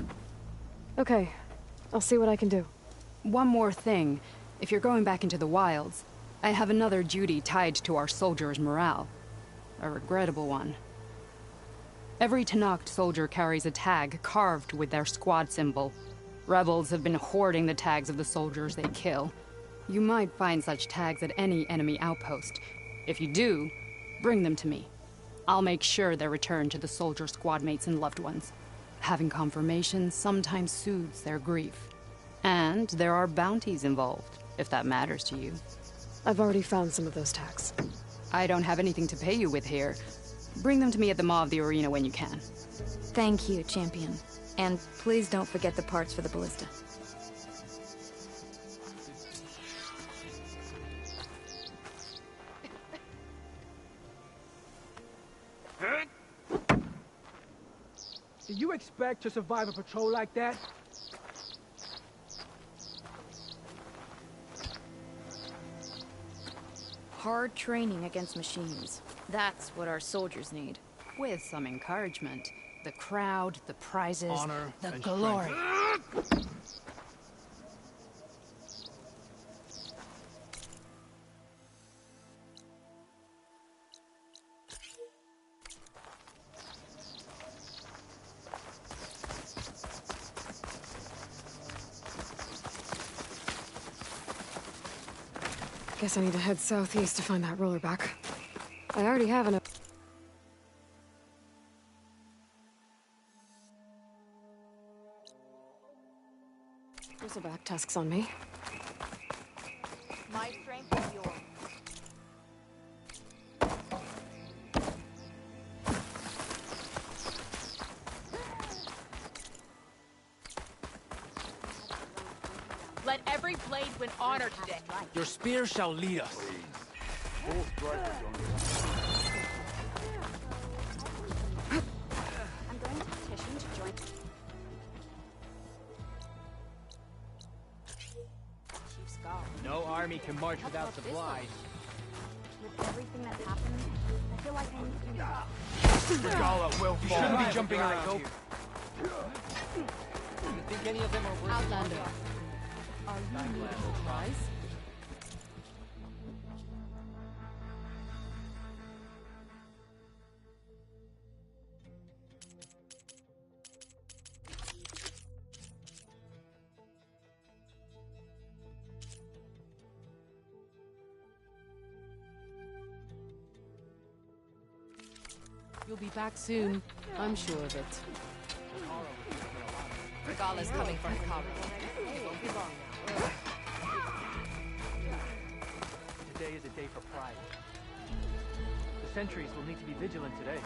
Okay. I'll see what I can do. One more thing. If you're going back into the wilds, I have another duty tied to our soldiers' morale. A regrettable one. Every Tenakth soldier carries a tag carved with their squad symbol. Rebels have been hoarding the tags of the soldiers they kill. You might find such tags at any enemy outpost. If you do, bring them to me. I'll make sure they're returned to the soldier squad mates and loved ones. Having confirmation sometimes soothes their grief. And there are bounties involved, if that matters to you. I've already found some of those tags. I don't have anything to pay you with here. Bring them to me at the maw of the arena when you can. Thank you, champion. And please don't forget the parts for the ballista. Did you expect to survive a patrol like that? Hard training against machines. That's what our soldiers need. With some encouragement. The crowd, the prizes, honor, the and glory. Guess I need to head southeast to find that rollerback. I already have enough. Bristleback tusks on me. My strength is yours. Let every blade win honor today. Your spear shall lead us. I'm going to petition to join. Chief Scar. No army can march without supplies. With everything that's happened, I feel like I need to do that. Regalla will fall. You shouldn't be jumping around here. Do you think any of them are worth Outlander. Are you needing a prize? You'll be back soon. I'm sure of it. Regalla's coming for Hikaru. Today is a day for pride. The sentries will need to be vigilant today.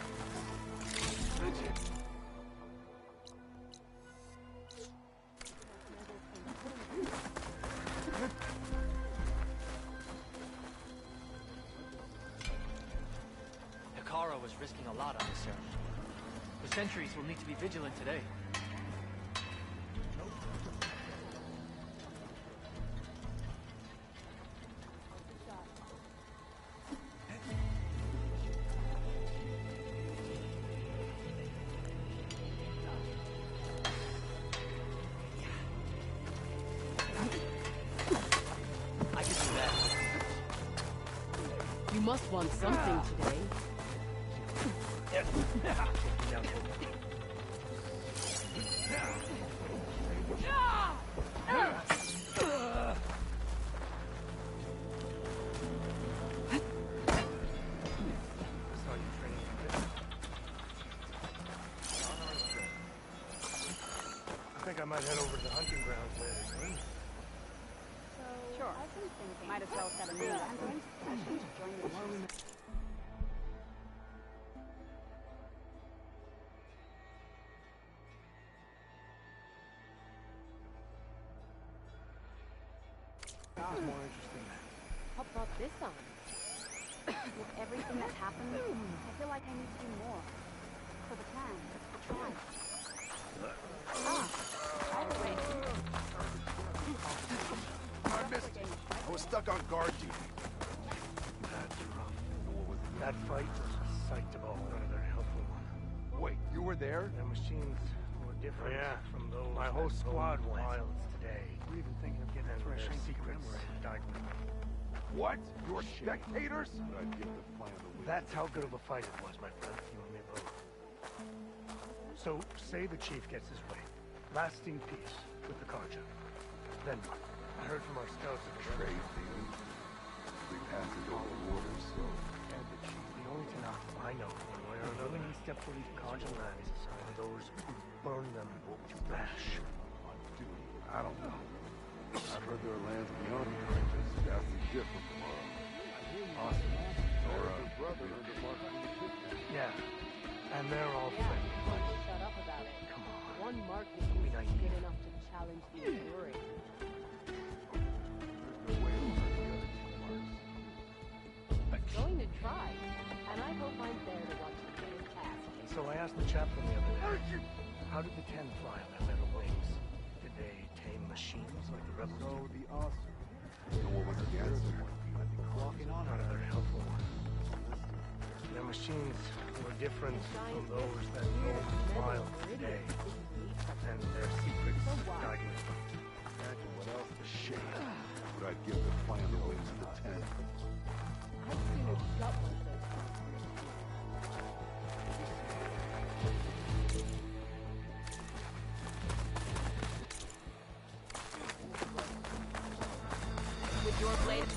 Hikaru was risking a lot on this ceremony. The sentries will need to be vigilant today. You must want something today. think I might head over to the hunting grounds later. Sure. I was thinking might as well set a new hunting session to join the team. It's more interesting. What brought this on? With everything that's happened, I feel like I need to do more. For the plan, the tribe. I missed it. I was stuck on guard duty. That's rough. That fight was a sight to behold. Not a very helpful one. Wait, you were there? Their machines were different from those. My whole squad went. Wilds today. We're even thinking of getting their secrets died with. What? Your spectators? That's how good of a fight it was, my friend. You and me both. So, say the chief gets his way. Lasting peace with the Carja. Then what? I heard from our scouts that the trade deals. We passed it over the water, so... And the chief, the only Tanakh I know, one way or another, when he stepped foot in Carja lands, are those who burn them to ash. I don't know. I've heard there are lands beyond the Carjas vastly different from ours. Awesome. Or brother under Martin. Yeah. And they're all friendly. Shut up about it. Come on. One mark is good enough to challenge the Enduring. There's no way to hurt the other two marks. Going to try, and I hope I'm there to watch you get his ass. So I asked the chaplain the other day, how did the 10 fly on their metal wings? Did they tame machines like the rebels? So the awesome. No one was against it. Walking on not a very helpful one. Their machines were different from those that know the wild today, and their secrets died with them. Imagine what else the shame would I give to flying the wings of the 10. I've seen a gut like this. With your blade.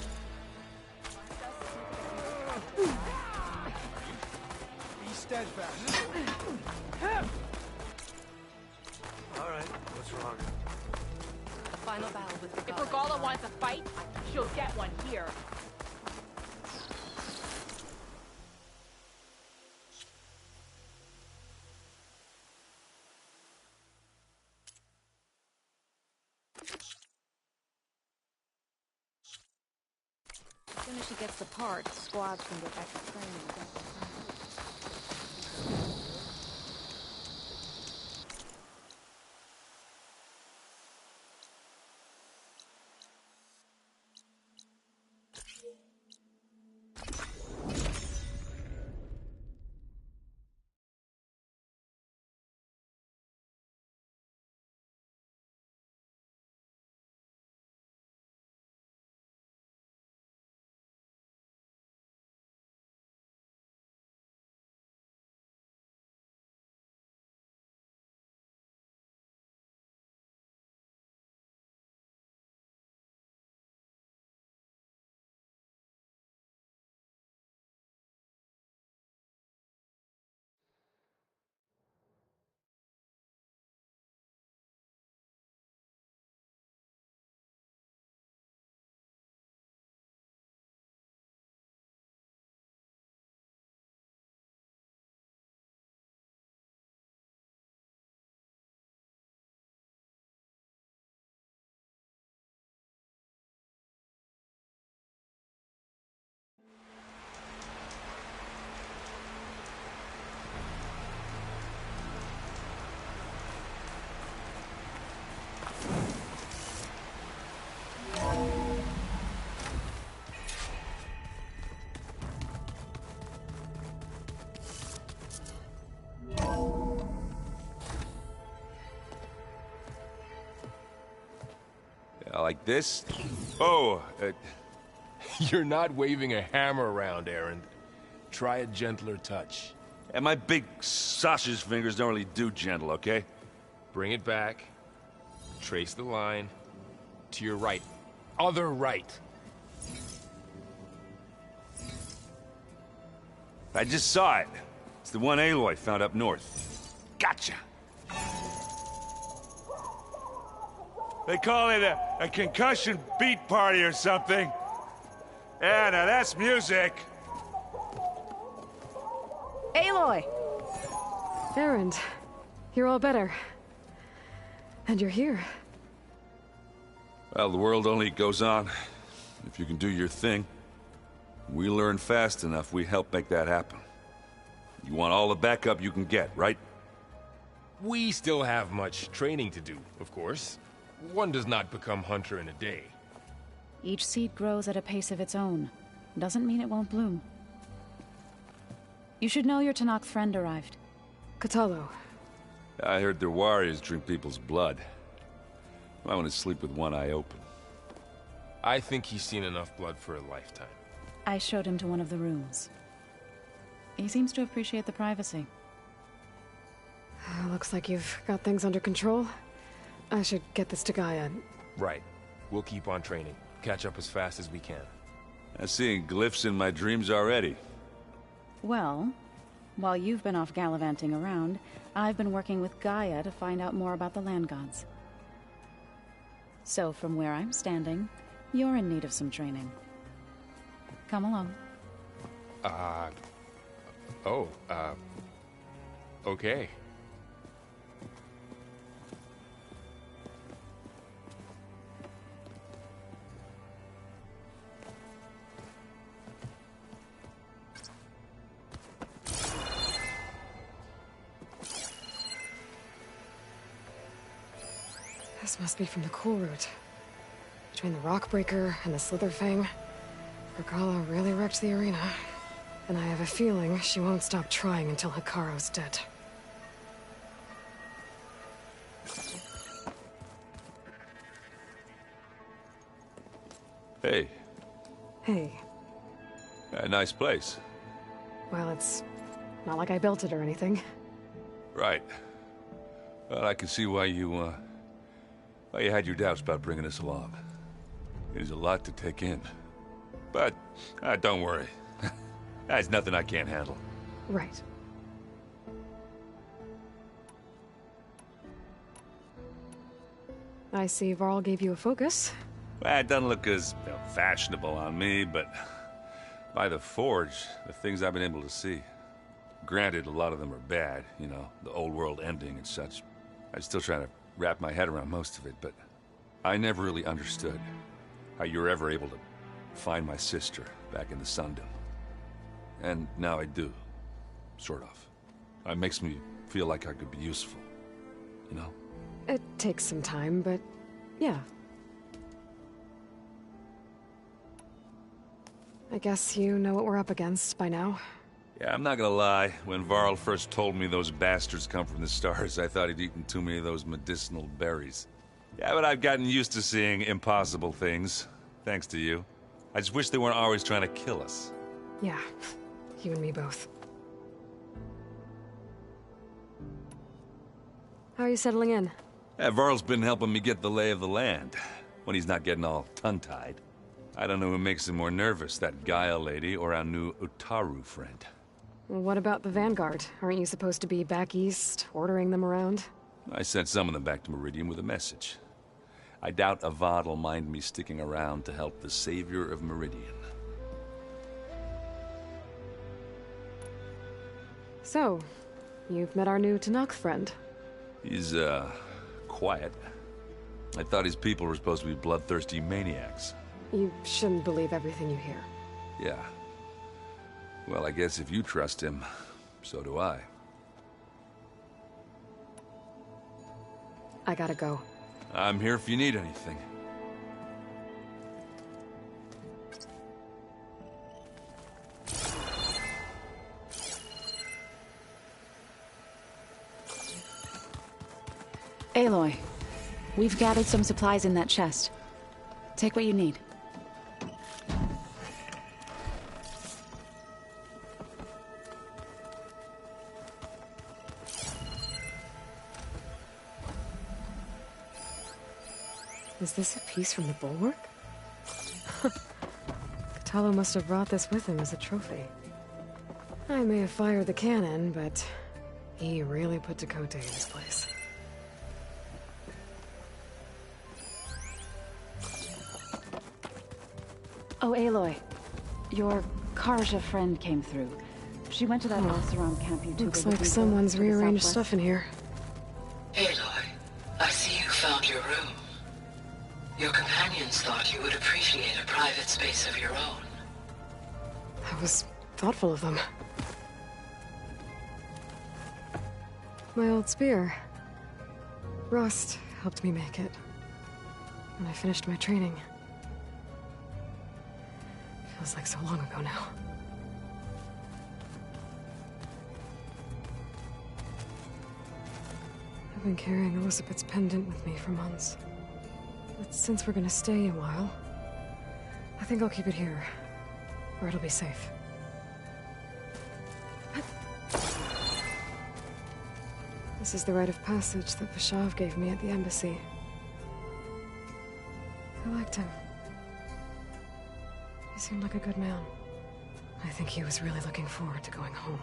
Be steadfast. All right, what's wrong? A final battle with If Regala wants a fight, she'll get one here. As soon as she gets the parts, squads can get back to training. Like this? Oh, You're not waving a hammer around, Erend. Try a gentler touch. And my big sausage fingers don't really do gentle, okay? Bring it back. Trace the line. To your right. Other right. I just saw it. It's the one Aloy found up north. Gotcha! They call it a concussion beat party or something. Yeah, now that's music. Aloy! Erend, you're all better. And you're here. Well, the world only goes on if you can do your thing. We learn fast enough, we help make that happen. You want all the backup you can get, right? We still have much training to do, of course. One does not become hunter in a day. Each seed grows at a pace of its own. Doesn't mean it won't bloom. You should know your Tanakh friend arrived. Kotallo. I heard their warriors drink people's blood. I want to sleep with one eye open. I think he's seen enough blood for a lifetime. I showed him to one of the rooms. He seems to appreciate the privacy. Looks like you've got things under control. I should get this to Gaia. Right. We'll keep on training. Catch up as fast as we can. I'm seeing glyphs in my dreams already. Well, while you've been off gallivanting around, I've been working with Gaia to find out more about the land gods. So from where I'm standing, you're in need of some training. Come along. Okay. This must be from the cool route. Between the Rockbreaker and the Slitherfang, Regalla really wrecked the arena. And I have a feeling she won't stop trying until Hekarro's dead. Hey. Hey. A nice place. Well, it's not like I built it or anything. Right. Well, I can see why you had your doubts about bringing us along. It is a lot to take in. But, don't worry. There's nothing I can't handle. Right. I see Varl gave you a focus. Well, it doesn't look as fashionable on me, but by the Forge, the things I've been able to see. Granted, a lot of them are bad, you know, the old world ending and such. I'm still trying to wrap my head around most of it, but I never really understood how you were ever able to find my sister back in the Sundom. And now I do. Sort of. It makes me feel like I could be useful. You know? It takes some time, but yeah. I guess you know what we're up against by now. Yeah, I'm not gonna lie. When Varl first told me those bastards come from the stars, I thought he'd eaten too many of those medicinal berries. Yeah, but I've gotten used to seeing impossible things. Thanks to you. I just wish they weren't always trying to kill us. Yeah. You and me both. How are you settling in? Yeah, Varl's been helping me get the lay of the land, when he's not getting all tongue-tied. I don't know who makes him more nervous, that Gaia lady or our new Utaru friend. Well, what about the Vanguard? Aren't you supposed to be back east, ordering them around? I sent some of them back to Meridian with a message. I doubt Avad will mind me sticking around to help the savior of Meridian. So, you've met our new Tanakh friend. He's, quiet. I thought his people were supposed to be bloodthirsty maniacs. You shouldn't believe everything you hear. Yeah. Well, I guess if you trust him, so do I. I gotta go. I'm here if you need anything. Aloy, we've gathered some supplies in that chest. Take what you need. Is this a piece from the bulwark? Kotallo must have brought this with him as a trophy. I may have fired the cannon, but he really put Tekotteh in his place. Oh, Aloy. Your Karja friend came through. She went to that Oseram camp you took. Looks like someone's rearranged stuff in here. Aloy, I see you found your room. Your companions thought you would appreciate a private space of your own. That was thoughtful of them. My old spear. Rust helped me make it. When I finished my training. Feels like so long ago now. I've been carrying Elizabeth's pendant with me for months. But since we're gonna stay a while, I think I'll keep it here, where it'll be safe. This is the rite of passage that Vashav gave me at the embassy. I liked him. He seemed like a good man. I think he was really looking forward to going home.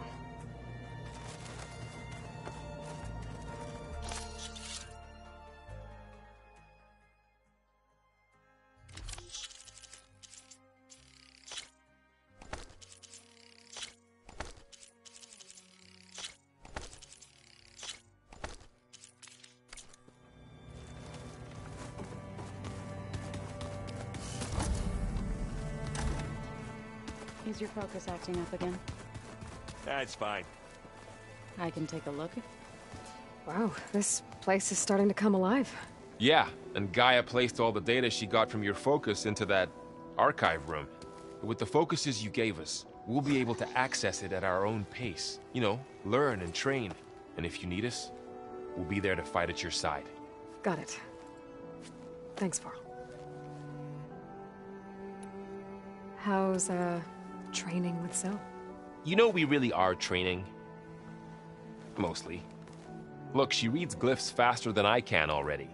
Is your focus acting up again? That's fine. I can take a look. Wow, this place is starting to come alive. Yeah, and Gaia placed all the data she got from your focus into that archive room. With the focuses you gave us, we'll be able to access it at our own pace. You know, learn and train. And if you need us, we'll be there to fight at your side. Got it. Thanks, Varl. How's, training with Cell? You know we really are training. Mostly. Look, she reads glyphs faster than I can already.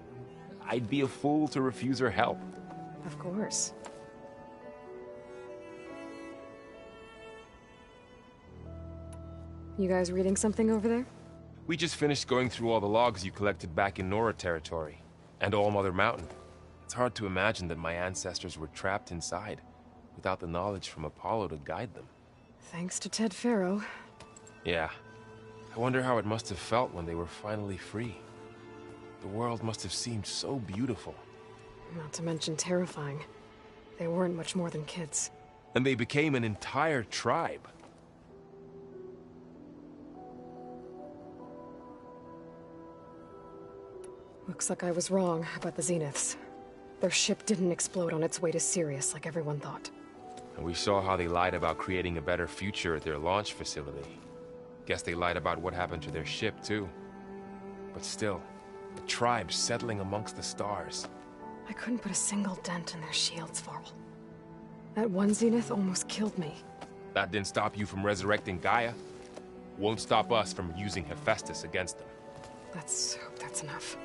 I'd be a fool to refuse her help. Of course. You guys reading something over there? We just finished going through all the logs you collected back in Nora territory, and All Mother Mountain. It's hard to imagine that my ancestors were trapped inside, without the knowledge from Apollo to guide them. Thanks to Ted Faro. Yeah. I wonder how it must have felt when they were finally free. The world must have seemed so beautiful. Not to mention terrifying. They weren't much more than kids. And they became an entire tribe. Looks like I was wrong about the Zeniths. Their ship didn't explode on its way to Sirius like everyone thought. And we saw how they lied about creating a better future at their launch facility. Guess they lied about what happened to their ship, too. But still, the tribe settling amongst the stars. I couldn't put a single dent in their shields, Varl. That one Zenith almost killed me. That didn't stop you from resurrecting Gaia. Won't stop us from using Hephaestus against them. Let's hope that's enough.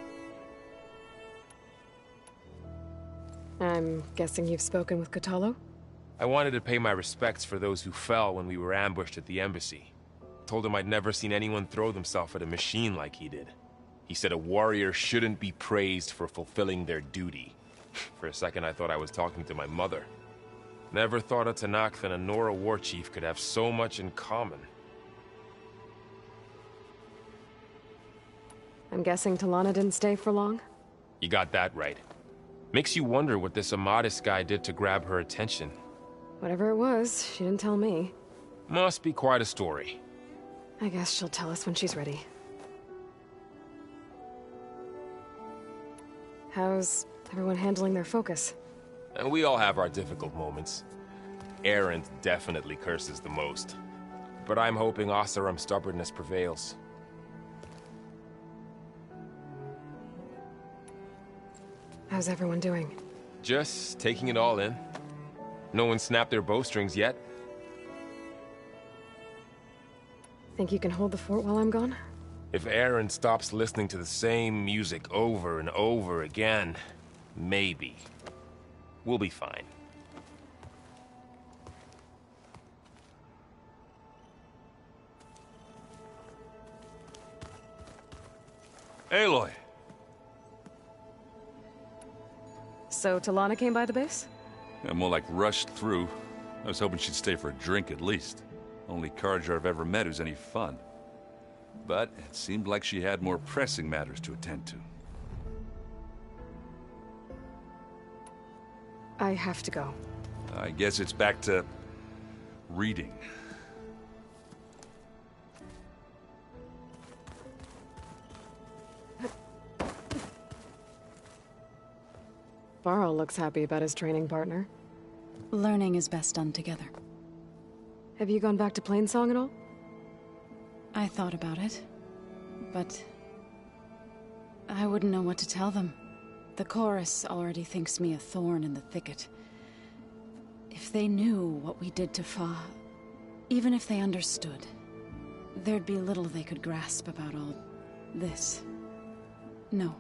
I'm guessing you've spoken with Kotallo? I wanted to pay my respects for those who fell when we were ambushed at the embassy. Told him I'd never seen anyone throw themselves at a machine like he did. He said a warrior shouldn't be praised for fulfilling their duty. For a second I thought I was talking to my mother. Never thought a Tenakth and a Nora war chief could have so much in common. I'm guessing Talana didn't stay for long? You got that right. Makes you wonder what this Amadis guy did to grab her attention. Whatever it was, she didn't tell me. Must be quite a story. I guess she'll tell us when she's ready. How's everyone handling their focus? And we all have our difficult moments. Erend definitely curses the most. But I'm hoping Oseram's stubbornness prevails. How's everyone doing? Just taking it all in. No one snapped their bowstrings yet. Think you can hold the fort while I'm gone? If Erend stops listening to the same music over and over again, maybe. We'll be fine. Aloy! So Talana came by the base? Yeah, more like rushed through. I was hoping she'd stay for a drink at least. Only Carja I've ever met who's any fun. But it seemed like she had more pressing matters to attend to. I have to go. I guess it's back to reading. Varl looks happy about his training partner. Learning is best done together. Have you gone back to Plainsong at all? I thought about it, but I wouldn't know what to tell them. The chorus already thinks me a thorn in the thicket. If they knew what we did to Fa, even if they understood, there'd be little they could grasp about all this. No.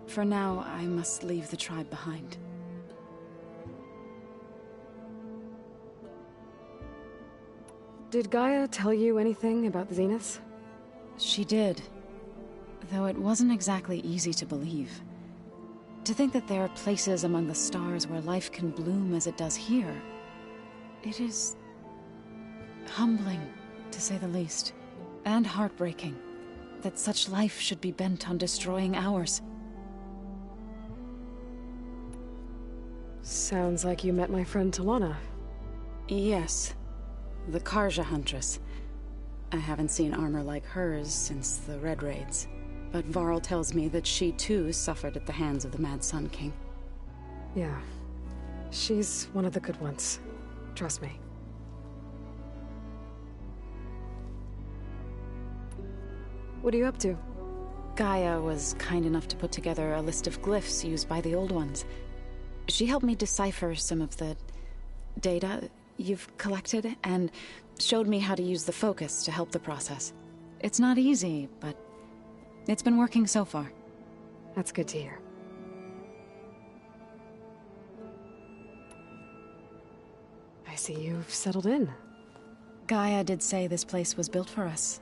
For now, I must leave the tribe behind. Did Gaia tell you anything about the Zeniths? She did. Though it wasn't exactly easy to believe. To think that there are places among the stars where life can bloom as it does here. It is humbling, to say the least. And heartbreaking. That such life should be bent on destroying ours. Sounds like you met my friend Talana. Yes. The Carja Huntress. I haven't seen armor like hers since the Red Raids. But Varl tells me that she too suffered at the hands of the Mad Sun King. Yeah. She's one of the good ones. Trust me. What are you up to? Gaia was kind enough to put together a list of glyphs used by the Old Ones. She helped me decipher some of the data you've collected, and showed me how to use the focus to help the process. It's not easy, but it's been working so far. That's good to hear. I see you've settled in. Gaia did say this place was built for us,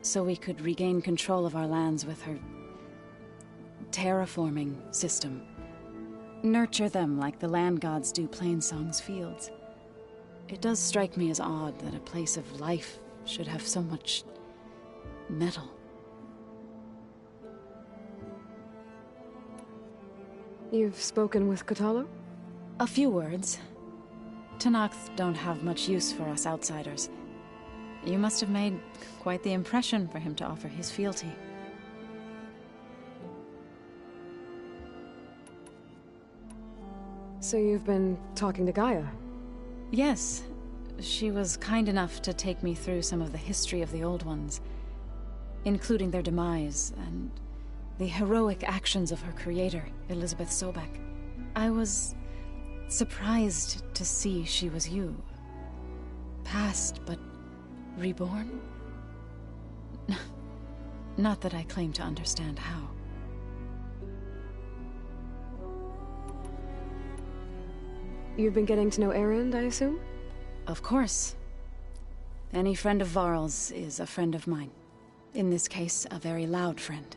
so we could regain control of our lands with her terraforming system. Nurture them like the land gods do Plainsong's fields. It does strike me as odd that a place of life should have so much metal. You've spoken with Kotallo? A few words. Tenakth don't have much use for us outsiders. You must have made quite the impression for him to offer his fealty. So you've been talking to Gaia? Yes. She was kind enough to take me through some of the history of the Old Ones, including their demise and the heroic actions of her creator, Elizabeth Sobek. I was surprised to see she was you. Past, but reborn? Not that I claim to understand how. You've been getting to know Erend, I assume? Of course. Any friend of Varl's is a friend of mine. In this case, a very loud friend.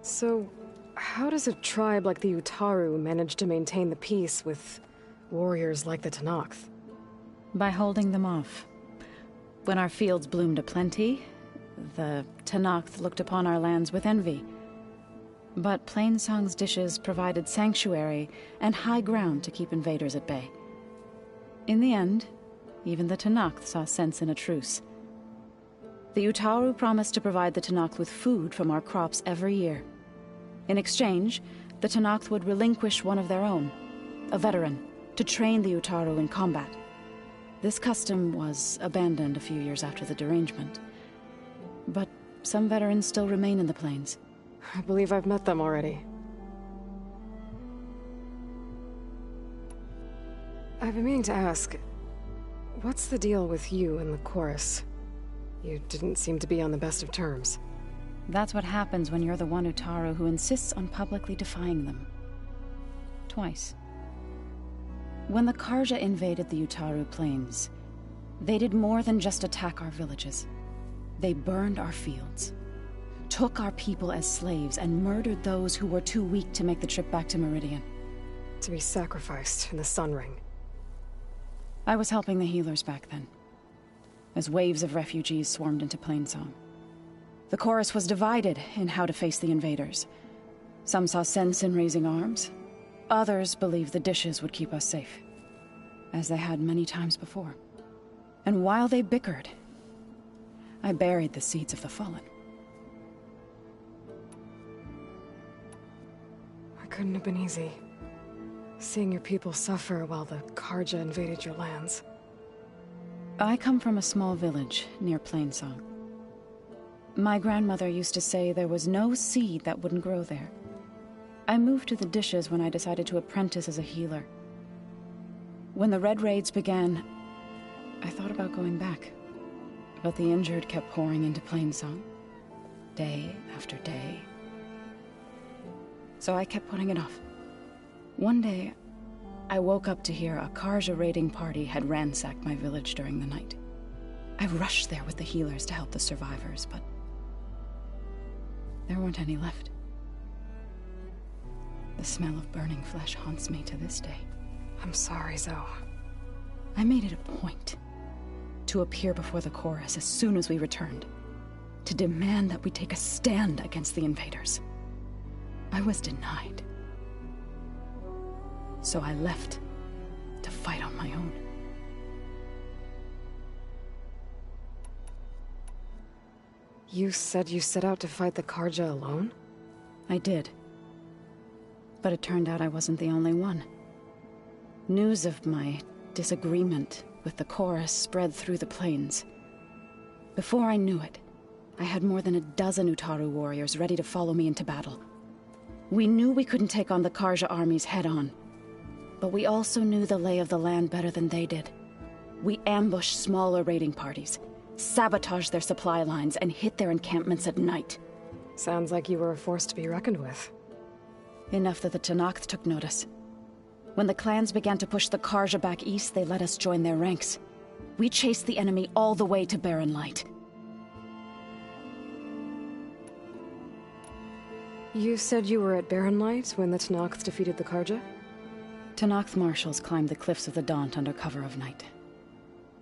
So, how does a tribe like the Utaru manage to maintain the peace with warriors like the Tenakth? By holding them off. When our fields bloomed aplenty, the Tenakth looked upon our lands with envy. But Plainsong's dishes provided sanctuary and high ground to keep invaders at bay. In the end, even the Tenakth saw sense in a truce. The Utaru promised to provide the Tenakth with food from our crops every year. In exchange, the Tenakth would relinquish one of their own, a veteran, to train the Utaru in combat. This custom was abandoned a few years after the derangement. But some veterans still remain in the plains. I believe I've met them already. I've been meaning to ask, what's the deal with you and the chorus? You didn't seem to be on the best of terms. That's what happens when you're the one Utaru who insists on publicly defying them. Twice. When the Carja invaded the Utaru plains, they did more than just attack our villages. They burned our fields, took our people as slaves, and murdered those who were too weak to make the trip back to Meridian. To be sacrificed in the Sun Ring. I was helping the healers back then, as waves of refugees swarmed into Plainsong. The chorus was divided in how to face the invaders. Some saw sense in raising arms. Others believed the dishes would keep us safe, as they had many times before. And while they bickered, I buried the seeds of the Fallen. It couldn't have been easy. Seeing your people suffer while the Carja invaded your lands. I come from a small village near Plainsong. My grandmother used to say there was no seed that wouldn't grow there. I moved to the dishes when I decided to apprentice as a healer. When the Red Raids began, I thought about going back. But the injured kept pouring into Plainsong, day after day. So I kept putting it off. One day, I woke up to hear a Carja raiding party had ransacked my village during the night. I rushed there with the healers to help the survivors, but there weren't any left. The smell of burning flesh haunts me to this day. I'm sorry, Zoe. I made it a point to appear before the chorus as soon as we returned, to demand that we take a stand against the invaders. I was denied. So I left to fight on my own. You said you set out to fight the Carja alone? I did. But it turned out I wasn't the only one. News of my disagreement with the chorus spread through the plains. Before I knew it, I had more than a dozen Utaru warriors ready to follow me into battle. We knew we couldn't take on the Carja armies head-on, but we also knew the lay of the land better than they did. We ambushed smaller raiding parties, sabotaged their supply lines, and hit their encampments at night. Sounds like you were a force to be reckoned with. Enough that the Tenakth took notice. When the clans began to push the Carja back east, they let us join their ranks. We chased the enemy all the way to Barren Light. You said you were at Barren Light when the Tenakth defeated the Carja? Tenakth marshals climbed the cliffs of the Daunt under cover of night,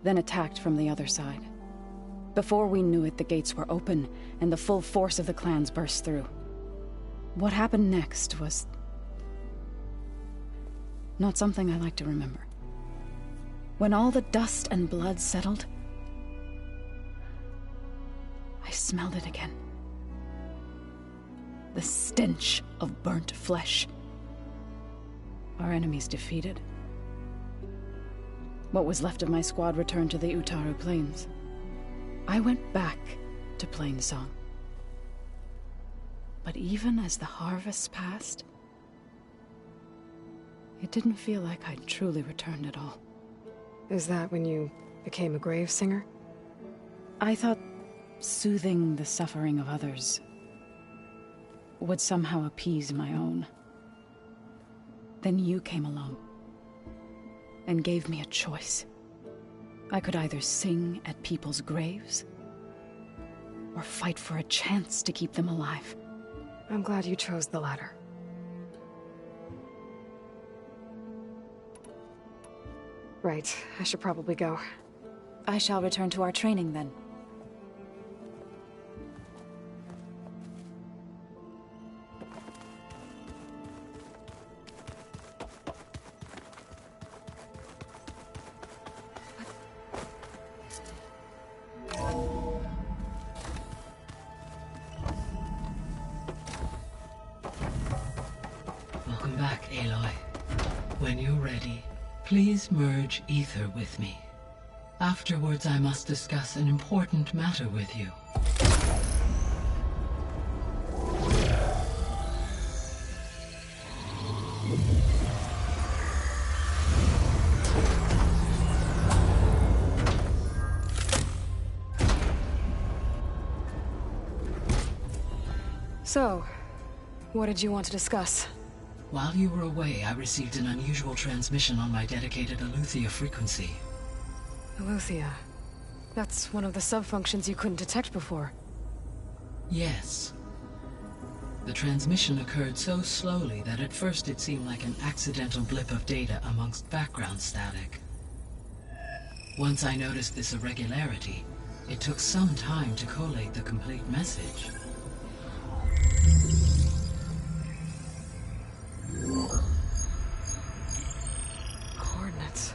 then attacked from the other side. Before we knew it, the gates were open, and the full force of the clans burst through. What happened next was not something I like to remember. When all the dust and blood settled, I smelled it again. The stench of burnt flesh. Our enemies defeated. What was left of my squad returned to the Utaru Plains. I went back to Plainsong. But even as the harvest passed, it didn't feel like I'd truly returned at all. Is that when you became a grave singer? I thought soothing the suffering of others would somehow appease my own. Then you came along and gave me a choice. I could either sing at people's graves or fight for a chance to keep them alive. I'm glad you chose the latter. Right, I should probably go. I shall return to our training then. Welcome back, Aloy. When you're ready, please merge ether with me. Afterwards, I must discuss an important matter with you. So, what did you want to discuss? While you were away, I received an unusual transmission on my dedicated Eleuthia frequency. Eleuthia. That's one of the sub-functions you couldn't detect before. Yes. The transmission occurred so slowly that at first it seemed like an accidental blip of data amongst background static. Once I noticed this irregularity, it took some time to collate the complete message. Coordinates.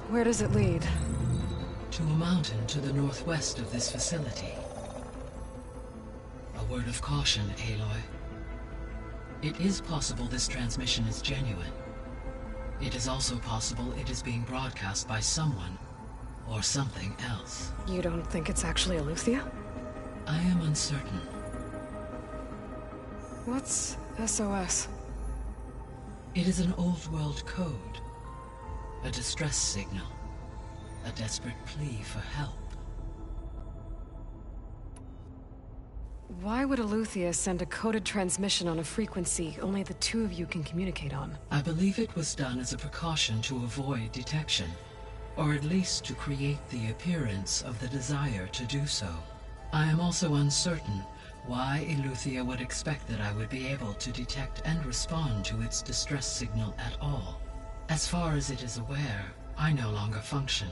Where does it lead? To a mountain to the northwest of this facility. A word of caution, Aloy. It is possible this transmission is genuine. It is also possible it is being broadcast by someone, or something else. You don't think it's actually Eleuthia? I am uncertain. What's SOS? It is an old-world code. A distress signal. A desperate plea for help. Why would Eleuthia send a coded transmission on a frequency only the two of you can communicate on? I believe it was done as a precaution to avoid detection, or at least to create the appearance of the desire to do so. I am also uncertain why Eleuthia would expect that I would be able to detect and respond to its distress signal at all. As far as it is aware, I no longer function.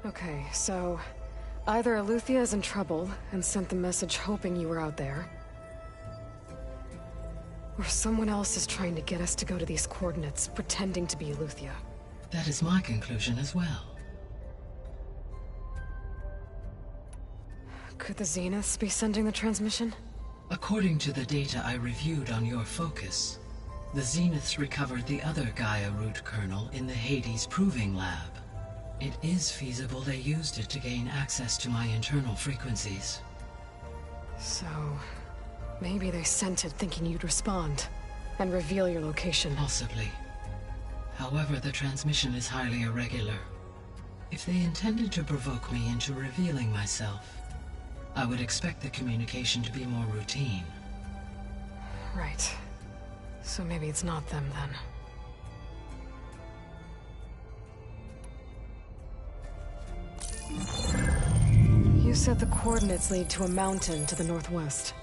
Okay, so either Eleuthia is in trouble and sent the message hoping you were out there, or someone else is trying to get us to go to these coordinates, pretending to be Eleuthia. That is my conclusion as well. Could the Zeniths be sending the transmission? According to the data I reviewed on your focus, the Zeniths recovered the other Gaia root kernel in the Hades Proving Lab. It is feasible they used it to gain access to my internal frequencies. So, maybe they sent it thinking you'd respond, and reveal your location. Possibly. However, the transmission is highly irregular. If they intended to provoke me into revealing myself, I would expect the communication to be more routine. Right. So maybe it's not them, then. You said the coordinates lead to a mountain to the northwest.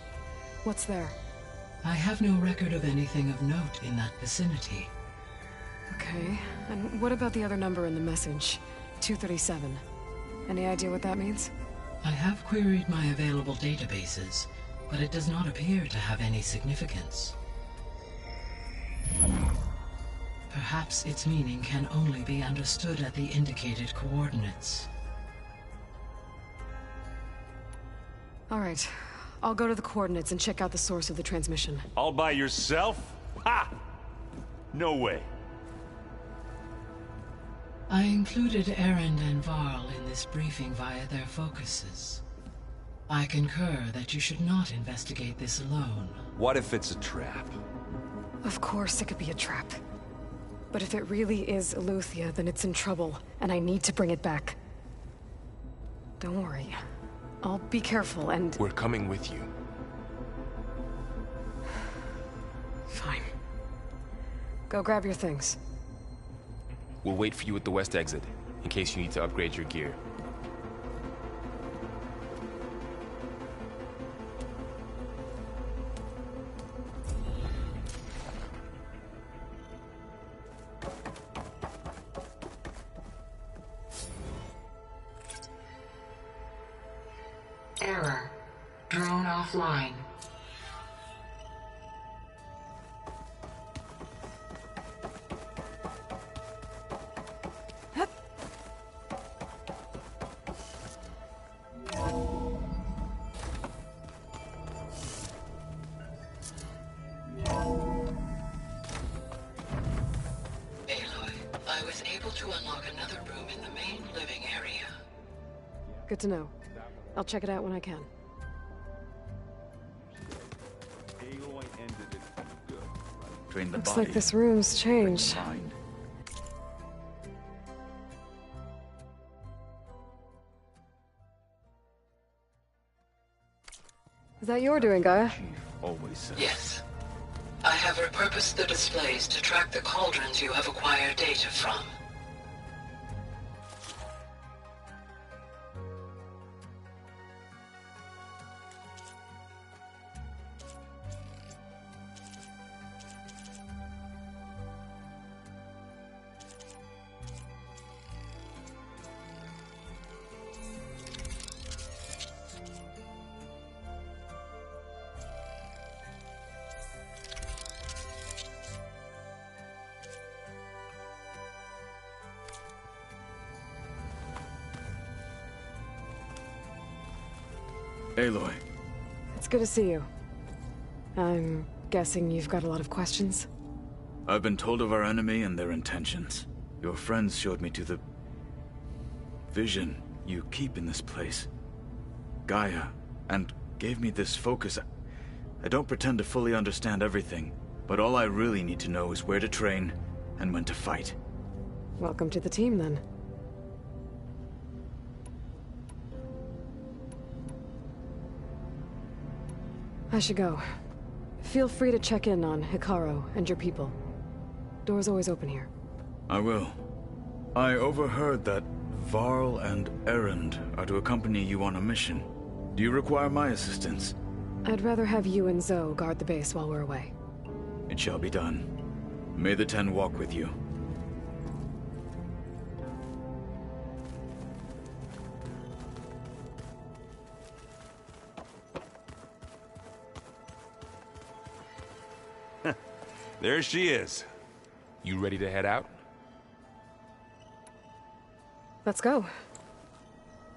What's there? I have no record of anything of note in that vicinity. Okay, and what about the other number in the message? 237. Any idea what that means? I have queried my available databases, but it does not appear to have any significance. Perhaps its meaning can only be understood at the indicated coordinates. All right. I'll go to the coordinates and check out the source of the transmission. All by yourself? Ha! No way. I included Erend and Varl in this briefing via their focuses. I concur that you should not investigate this alone. What if it's a trap? Of course it could be a trap. But if it really is Eleuthia, then it's in trouble, and I need to bring it back. Don't worry. I'll be careful and... We're coming with you. Fine. Go grab your things. We'll wait for you at the west exit, in case you need to upgrade your gear. Error. Drone offline. Good to know. I'll check it out when I can. Drain the Looks body, like this room's changed. mind. Is that your doing, Gaia? Always says. Yes. I have repurposed the displays to track the cauldrons you have acquired data from. Aloy. It's good to see you. I'm guessing you've got a lot of questions? I've been told of our enemy and their intentions. Your friends showed me to the vision you keep in this place, Gaia, and gave me this focus. I don't pretend to fully understand everything, but all I really need to know is where to train and when to fight. Welcome to the team, then. I should go. Feel free to check in on Hekarro and your people. Door's always open here. I will. I overheard that Varl and Erend are to accompany you on a mission. Do you require my assistance? I'd rather have you and Zoe guard the base while we're away. It shall be done. May the Ten walk with you. There she is. You ready to head out? Let's go.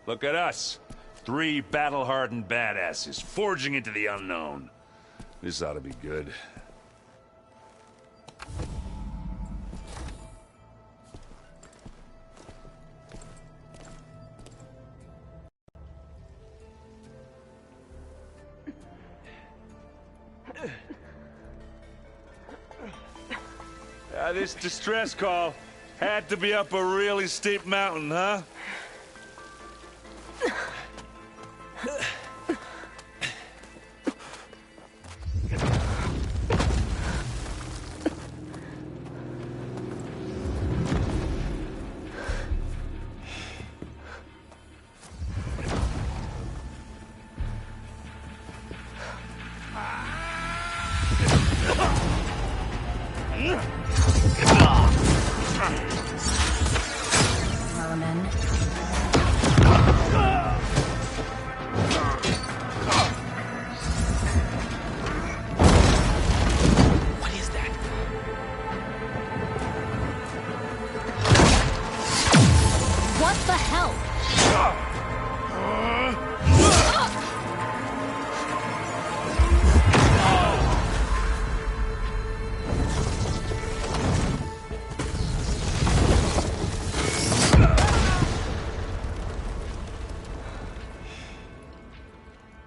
Look at us. 3 battle-hardened badasses forging into the unknown. This ought to be good. This distress call had to be up a really steep mountain, huh?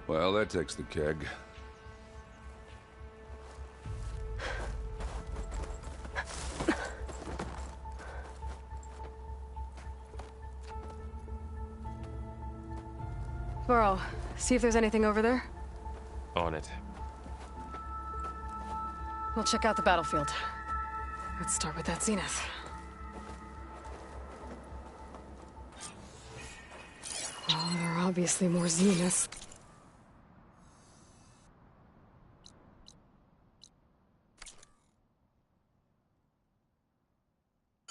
Well, that takes the keg. Varl, see if there's anything over there. On it. We'll check out the battlefield. Let's start with that zenith. Well, there are obviously more zeniths.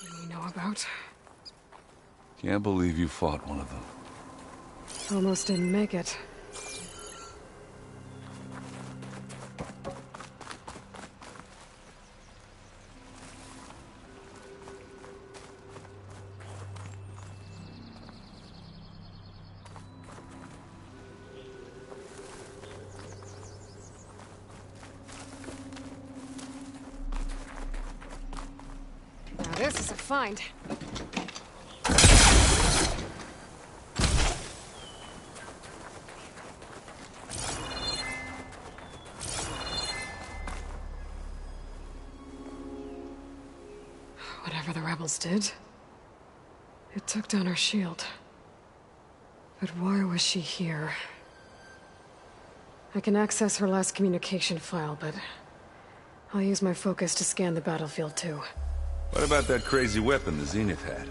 You know about? Can't believe you fought one of them. Almost didn't make it. Now this is a find. Whatever the rebels did, it took down her shield. But why was she here? I can access her last communication file, but I'll use my focus to scan the battlefield too. What about that crazy weapon the Zenith had?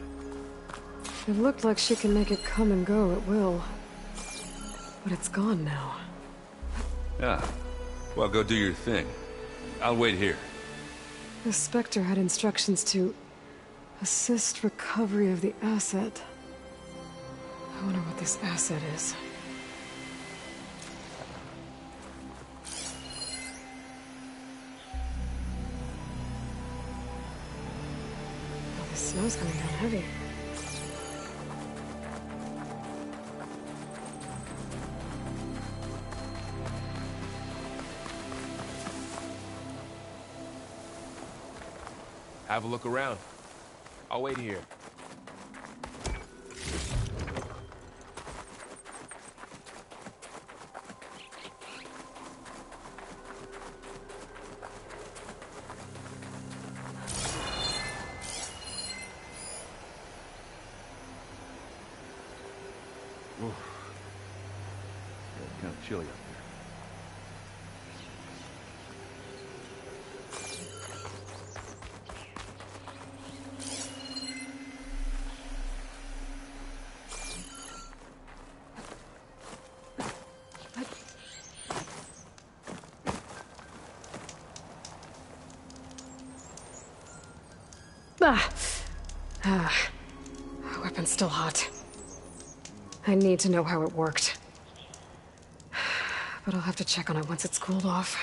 It looked like she can make it come and go at will. But it's gone now. Yeah. Well, go do your thing. I'll wait here. The Spectre had instructions to assist recovery of the asset. I wonder what this asset is. Oh, the snow's coming down heavy. Have a look around. I'll wait here. Oof. Yeah, it's kind of chilly up there. Weapon's still hot. I need to know how it worked. But I'll have to check on it once it's cooled off.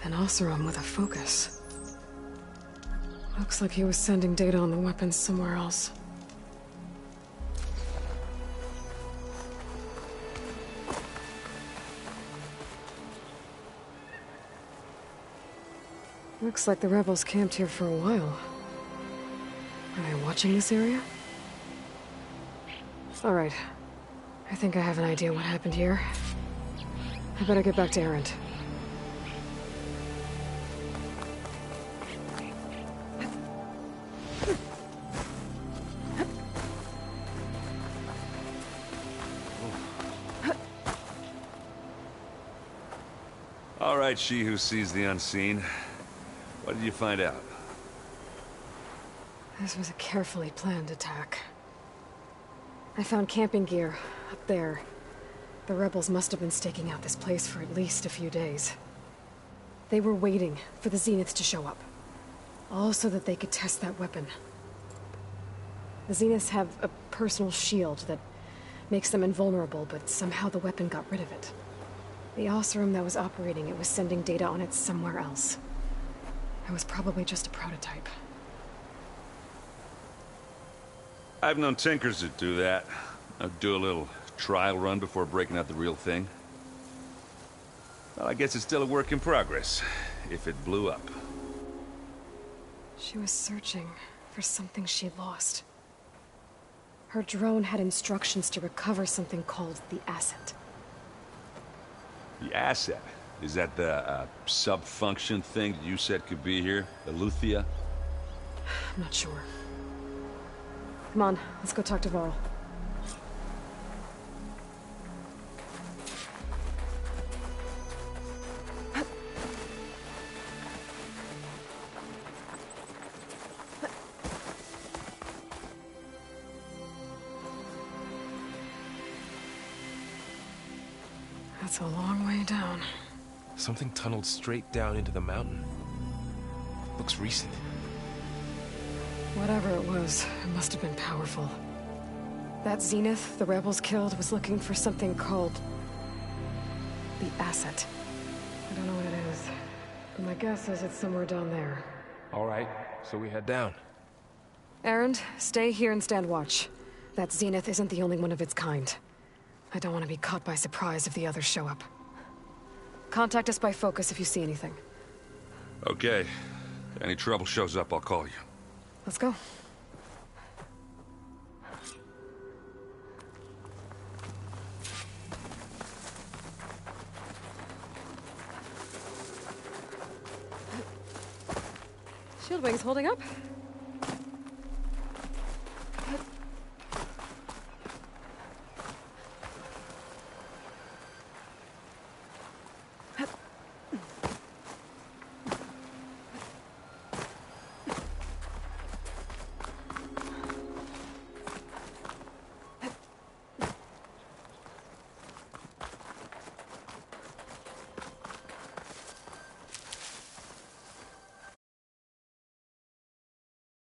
An Oseram with a focus. Looks like he was sending data on the weapons somewhere else. Looks like the rebels camped here for a while. Are they watching this area? Alright. I think I have an idea what happened here. I better get back to Erend. All right, she who sees the unseen. What did you find out? This was a carefully planned attack. I found camping gear up there. The rebels must have been staking out this place for at least a few days. They were waiting for the Zeniths to show up. All so that they could test that weapon. The Zeniths have a personal shield that makes them invulnerable, but somehow the weapon got rid of it. The Oseram that was operating it was sending data on it somewhere else. It was probably just a prototype. I've known tinkers that do that. I'd do a little trial run before breaking out the real thing. Well, I guess it's still a work in progress, if it blew up. She was searching for something she lost. Her drone had instructions to recover something called the Asset. The Asset? Is that the sub-function thing that you said could be here? Eleuthia? I'm not sure. Come on, let's go talk to Varl. That's a long way down. Something tunneled straight down into the mountain. Looks recent. Whatever it was, it must have been powerful. That Zenith the rebels killed was looking for something called the Asset. I don't know what it is, but my guess is it's somewhere down there. All right, so we head down. Erend, stay here and stand watch. That Zenith isn't the only one of its kind. I don't want to be caught by surprise if the others show up. Contact us by focus if you see anything. Okay. Any trouble shows up, I'll call you. Let's go. Shieldwing's holding up.